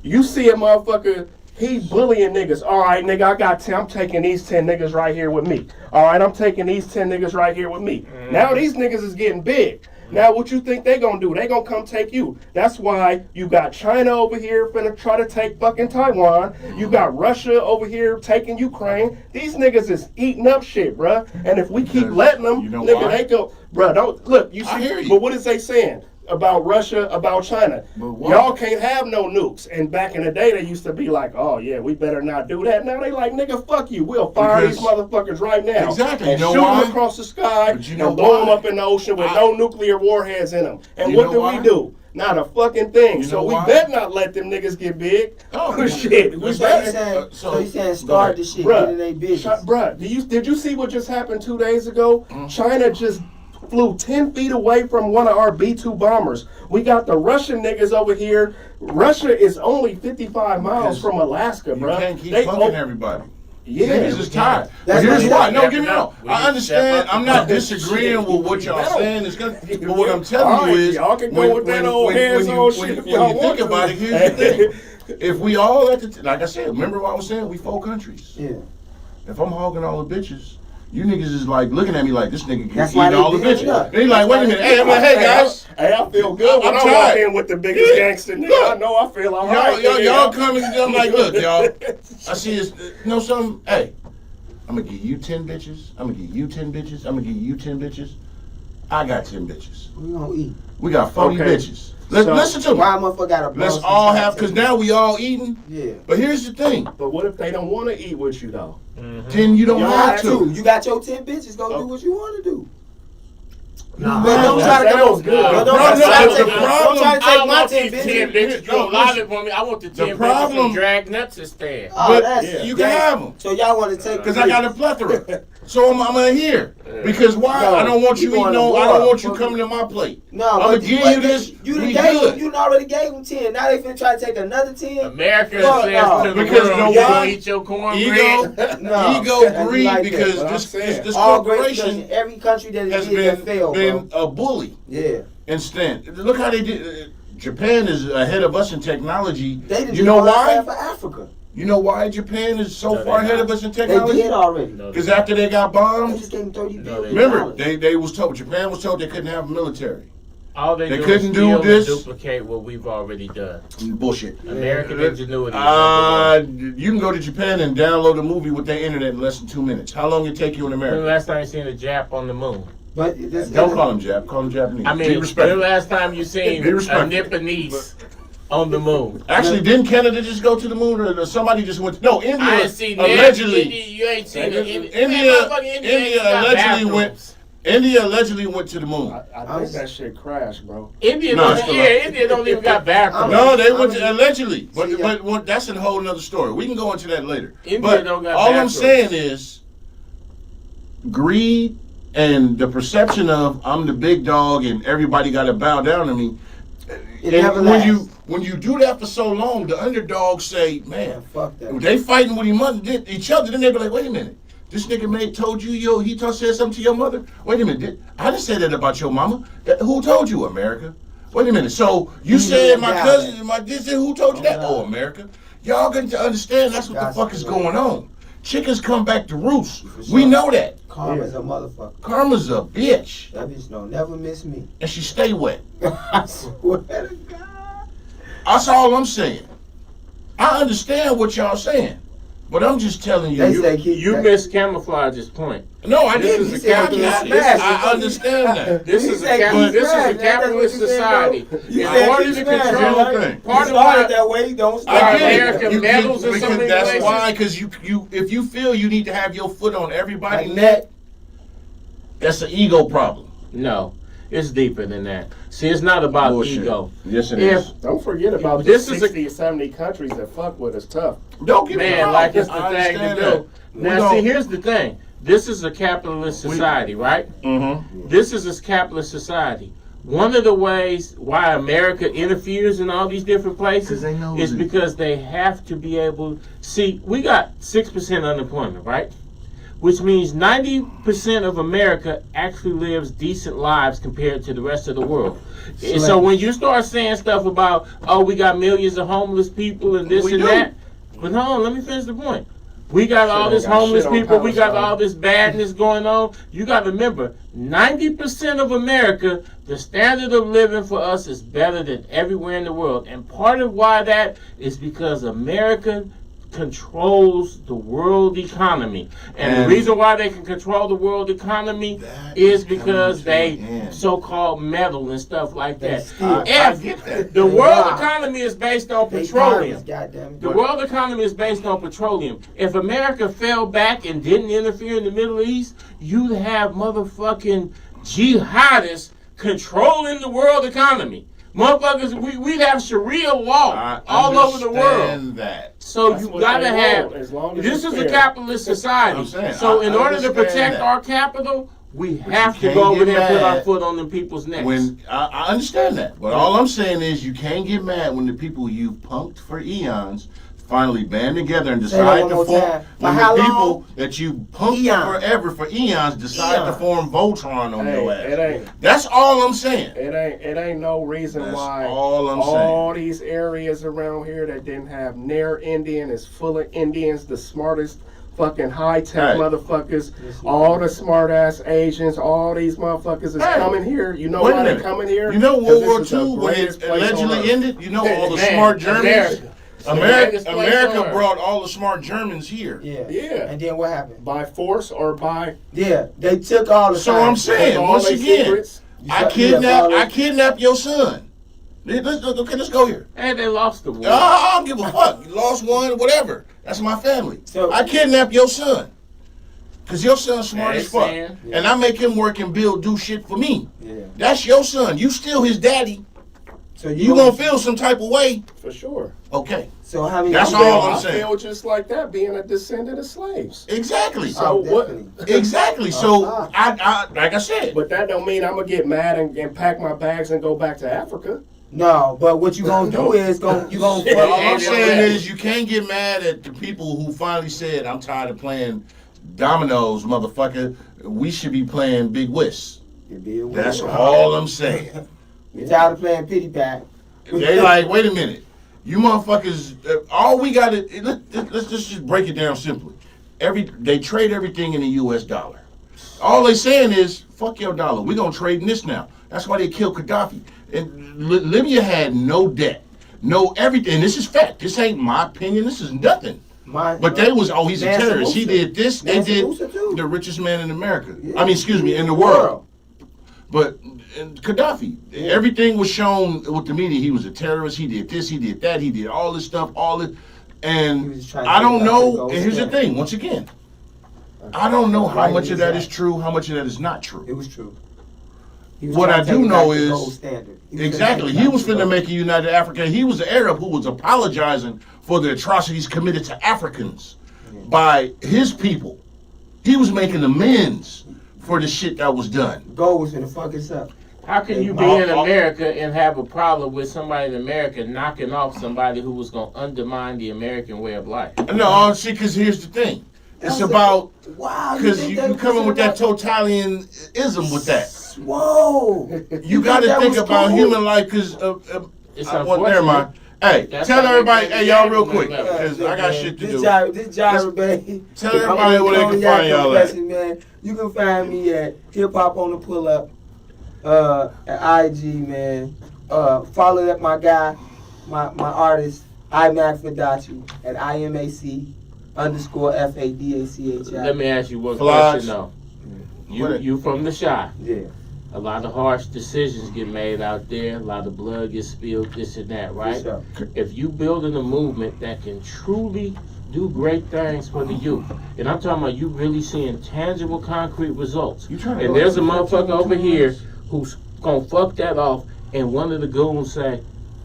you see a motherfucker. He bullying niggas. All right, nigga, I got 10. I'm taking these 10 niggas right here with me. All right, I'm taking these 10 niggas right here with me. Now these niggas is getting big. Now what you think they gonna do? They gonna come take you. That's why you got China over here finna try to take fucking Taiwan. You got Russia over here taking Ukraine. These niggas is eating up shit, bruh. And if we keep Because letting them, you know nigga, why? they go, bruh, don't, look, you see, I hear you. but what is they saying? About Russia, about China. But why? Y'all can't have no nukes. And back in the day, they used to be like, oh, yeah, we better not do that. Now they like, nigga, fuck you. We'll fire Because- these motherfuckers right now. Exactly. And You know shoot why? them across the sky But you know and blow them why? up in the ocean with no nuclear warheads in them. And You what know do why? we do? Not a fucking thing. You So know we why? better not let them niggas get big. Oh, Shit. We Let's So better. you saying, so- you saying go start ahead. the shit, Bruh, get in their business. Bruh, did you see what just happened 2 days ago? Mm. China just flew 10 feet away from one of our B-2 bombers. We got the Russian niggas over here. Russia is only 55 miles Because from Alaska, You bruh. can't keep They fucking everybody. Yeah. Niggas is tired. But That's here's what why. it No, is. get me wrong. We I need to understand. step up. I'm not disagreeing with what y'all saying. It's good. But what I'm telling you is, y'all can go with that old hands-on shit if when y'all you want think to. about it, here's the thing. If we all like I said, remember what I was saying? We 4 countries. Yeah. If I'm hogging all the bitches, you niggas is like looking at me like this nigga can That's eat why they all the building bitches. up. And they like, wait a minute. Hey, I'm like, hey guys. Hey, I feel good when I'm I walk tired. in with the biggest Yeah. gangster nigga. Look. I know I feel all right. Y'all nigga. coming. I'm like, look, y'all. I see this. You know something? Hey, I'm gonna give you 10 bitches. I'm gonna give you 10 bitches. I'm gonna give you 10 bitches. I got 10 bitches. We gonna eat. We got 40 Okay. bitches. Listen to me. Why a motherfucker got a Let's boss all that's have, because now we all eating. Yeah. But here's the thing. But what if they don't want to eat with you though? Then you don't You have got to. You got your 10 bitches. Go Oh. do what you want to do. Nah, But don't try to that come sounds on. good. But No, don't no, try to the take problem- don't try to I take don't my want 10 these 10 bitches. bitches. No, No, lie listen. for me. I want the 10 bitches problem- from Drag Nuts instead. Oh, But that's yeah. you can have them. So y'all want to take Because I got a plethora. So I'm gonna hear. Because why? No, I don't want you you eating going to no, I war. don't want you coming to my plate. No, I'ma but give you you this, You done we gave good. them. You done already gave them 10. Now they finna try to take another 10. America Fuck says no. to the Because world, no you why? gonna eat your cornbread. No, Ego, that's greed, like that. because But I'm this saying, this All great corporation countries, every country that has is that failed, been bro. a bully. Yeah. Instead, look how they did. Japan is ahead of us in technology. They did You know why? for Africa. You know why Japan is so No, far they ahead not. of us in They technology? did already. No, Because after they got They bombed, just gave them $30 No, billion. remember they was told Japan was told they couldn't have a military. all they, They do couldn't is do steal this. and duplicate what we've already done. Bullshit. American ingenuity. You can go to Japan and download a movie with their internet in less than 2 minutes. How long it take you in When the America? last time you seen a Jap on the moon? But this, Don't call them Jap. Call them Japanese. I Be mean, when the respectful. last time you seen Be a respectful. Nipponese on the moon? Actually, didn't Canada just go to the moon, or somebody just went? No, India I ain't seen allegedly. India, you ain't seen it. India allegedly went. India allegedly went to the moon. I think that shit crashed, bro. India, No, India don't even got bathrooms. No, they went to allegedly, but See, but that's a whole nother story. We can go into that later. India But don't got all I'm bathrooms. saying is greed and the perception of I'm the big dog and everybody got to bow down to me. It And never when lasts. you do that for so long, the underdogs say, Man, "Man, fuck that. they fighting with each other." Then they be like, "Wait a minute, this nigga told you said something to your mother. Wait a minute, I didn't say that about your mama. Who told you, America? Wait a minute. So you said my cousin, my this, who told you that? Oh, America. Y'all got to understand that's what the fuck is going on. Chickens come back to roost. We know that. Karma's a motherfucker. Karma's a bitch, That bitch don't never miss me. and she stay wet. I swear to God. That's all I'm saying. I understand what y'all saying, but I'm just telling you. They say keep You that- miscamouflage his point. No, I This didn't. is a He said capitalist. keep trash. I understand that. This He is a said keep this is trash. a That's capitalist what you said, society. bro. You In said order keep to trash, control, right? part You of started why that way, don't Our stop. I get it. American medals in so many That's places. why, because you if you feel you need to have your foot on everybody's Like neck, that's an ego problem. No, it's deeper than that. See, it's not about Bullshit. ego. Yes, it If is. Don't forget about This the is a- 60 or 70 countries that fuck with us tough. Don't get me Man, wrong. like it's the I thing to understand do. that. Now, see, here's the thing. This is a capitalist society, right? Mm-hmm. This is a capitalist society. One of the ways why America interferes in all these different places they know is that- because they have to be able. See, we got 6% unemployment, right? Which means 90% of America actually lives decent lives compared to the rest of the world. And so when you start saying stuff about, oh, we got millions of homeless people and this We and do. that, but hold on, let me finish the point. We got all ain't this got homeless shit on people. We got Palestine. all this badness going on. You got to remember, 90% of America, the standard of living for us is better than everywhere in the world. And part of why that is because America controls the world economy. And the reason why they can control the world economy That is is coming because to they an end. so-called meddle and stuff like They that. steal. I If get that. the They world rob. economy is based on They petroleum, pirates, goddamn. the world economy is based on petroleum. If America fell back and didn't interfere in the Middle East, you'd have motherfucking jihadists controlling the world economy. Motherfuckers, we'd have Sharia law I all over the world. understand that. So That's you what gotta they have. want, as long as This it's is a fair. capitalist society. I'm saying, So I in order to understand protect that. our capital, we have to can't go over get there and put our mad foot on them people's necks. When I understand that, but all I'm saying is you can't get mad when the people you punked for eons finally band together and Say that decide one to more form. time. For When how the long? people that you punked Eons. forever for eons decide to Eons. form Voltron on Hey, your it ass. ain't That's all I'm saying. it ain't no reason That's why all I'm all these areas around here that didn't have near Indian is full of Indians, the smartest fucking high tech Hey. motherfuckers, all the smart ass Asians, all these motherfuckers is Hey. coming here. You know Wait a why they minute. coming here? You know 'Cause World this War is the II when greatest it place on allegedly earth. ended? You know all the Man, smart Germans? America. America, It's the greatest place on America earth. brought all the smart Germans here. Yeah. Yeah. And then what happened? By force or by Yeah, they took all the So time. I'm saying, all once they again, secrets. I kidnap your son. Let's go here. And they lost the war. I don't give a fuck. You lost one, whatever. That's my family. So- I kidnap your son. Cause your son's smart as fuck. saying. And I make him work and do shit for me. Yeah. That's your son. You still his daddy. So You gonna feel some type of way. For sure. Okay. So how many? That's I all feel- I'm I saying. feel just like that, being a descendant of slaves. Exactly. So what? definitely. Exactly. So I like I said. But that don't mean I'm gonna get mad and pack my bags and go back to Africa. No, but what you gonna do is you gonna But all I'm Yeah, saying yeah. is you can't get mad at the people who finally said, I'm tired of playing dominoes, motherfucker. We should be playing Big Whist. That's all I'm saying. You tired of playing pity pat? They like, wait a minute. You motherfuckers, all we got to, let's just break it down simply. They trade everything in the U.S. dollar. All they saying is, fuck your dollar. We're going to trade in this now. That's why they killed Gaddafi. And Libya had no debt, no everything. This is fact. This ain't my opinion. This is nothing. But they was, he's a Mansa terrorist. He Musa. did this. They Mansa did Musa too. the richest man in America. Yeah. I mean, excuse me, in the world. But Gaddafi, everything was shown with the media. He was a terrorist. He did this. He did that. He did all this stuff. All this. He And was trying to I don't get back to know. gold And here's the standard. thing. Once again, I don't know how Right, much of that is exactly. true, how much of that is not true. It was true. He was What trying I to do take it know back to is- gold standard. Exactly. He was finna make a united Africa. He was the Arab who was apologizing for the atrocities committed to Africans by his people. He was making amends for the shit that was done. Gold was gonna fuck us up. How can you be in America and have a problem with somebody in America knocking off somebody who was going to undermine the American way of life? No, see, because here's the thing. It's about, Wow. because you coming with that totalitarianism with that. Whoa. You got to that think was about cool? human life, because, It's never mind. Hey, That's tell how everybody, they hey, y'all real play quick, the game. because I got shit to do. This Jireh, baby. Tell everybody where they can find y'all at. Man. You can find me at Hip Hop on the Pull Up, at IG, man. Follow up my guy, my artist, iMac Fadachi at IMAC_FADACHI. Let me ask you one Flash. question, though. You from the Chi. Yeah. A lot of harsh decisions get made out there. A lot of blood gets spilled, this and that, right? For sure. If you building a movement that can truly do great things for the youth, and I'm talking about you really seeing tangible, concrete results. You trying to And go there's a to motherfucker 15 over here years? who's gonna fuck that off, and one of the goons say,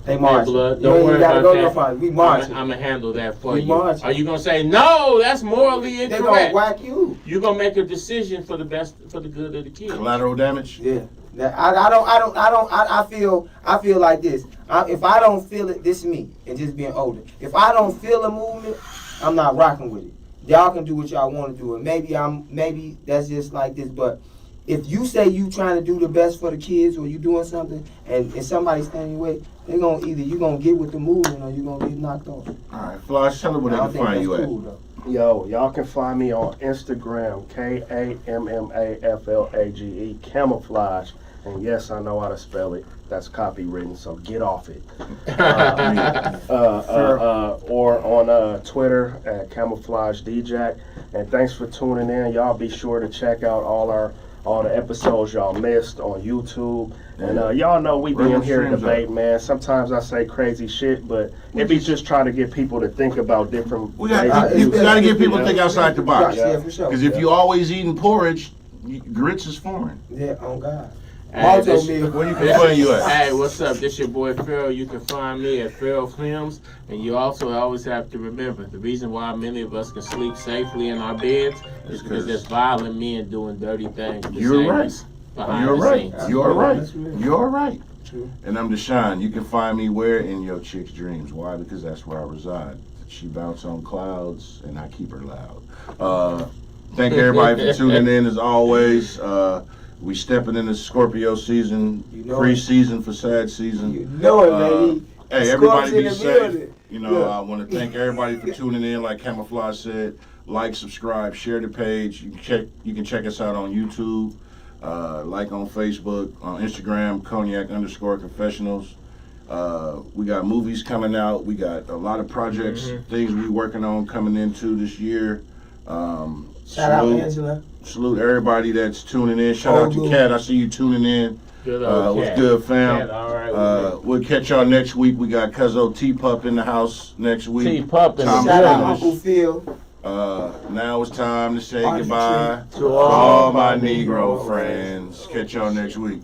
They "Man, marching. blood, You don't ain't worry gotta about go no that. farther. We marching. I'm gonna handle that for We you." marching. Are you gonna say no? That's morally They gonna incorrect. whack you. You're gonna make a decision for the best, for the good of the kids. Collateral damage? Yeah. I feel like this. If I don't feel it, this is me, and just being older. If I don't feel a movement, I'm not rocking with it. Y'all can do what y'all want to do, and maybe that's just like this. But if you say you trying to do the best for the kids, or you doing something, and somebody standing in your way, they gonna either you gonna get with the movement, or you gonna get knocked off. All right, Flash, tell them where I they don't can think find that's you at. cool though. Yo, y'all can find me on Instagram, KAMMAFLAGE, Camouflage. And yes, I know how to spell it. That's copywritten, so get off it. Or on Twitter at Camouflage DJack. And thanks for tuning in. Y'all be sure to check out all the episodes y'all missed on YouTube. And y'all know we be in here to debate, man. Sometimes I say crazy shit, but it be just trying to get people to think about different. We got it's- to get people to think outside the box. Yeah, for sure. Because if you always eating porridge, grits is foreign. Yeah, on God. Hey, Malto this- meal. Where you can find you at? Hey, what's up? This your boy Pharaoh. You can find me at Pharaoh Films. And you also always have to remember, the reason why many of us can sleep safely in our beds is because there's violent men doing dirty things. to You're save right. us behind You're the right. scenes. You're right. That's real. You're right. True. And I'm Deshaun. You can find me where? In your chick's dreams. Why? Because that's where I reside. She bounce on clouds, and I keep her loud. Thank everybody for tuning in as always. We stepping into Scorpio season, You know pre-season for sad season. You know it, baby. Hey, everybody Scorp's in be the safe. building. You know, Yeah. I want to thank everybody for tuning in. Like Camouflage said, like, subscribe, share the page. You can check us out on YouTube, like on Facebook, on Instagram, Cognac_Confessionals. We got movies coming out. We got a lot of projects, things we working on coming into this year. Shout out Angela. Salute everybody that's tuning in. Shout out to Blue. Kat. I see you tuning in. Good old What's cat. good, fam? Cat, all right with me. We'll catch y'all next week. We got Cuzzo T-Pup in the house next week. T-Pup in the Tom Shout out Williams. Uncle Phil. Now it's time to say Archie goodbye To to all my Negro friends. Catch y'all next week.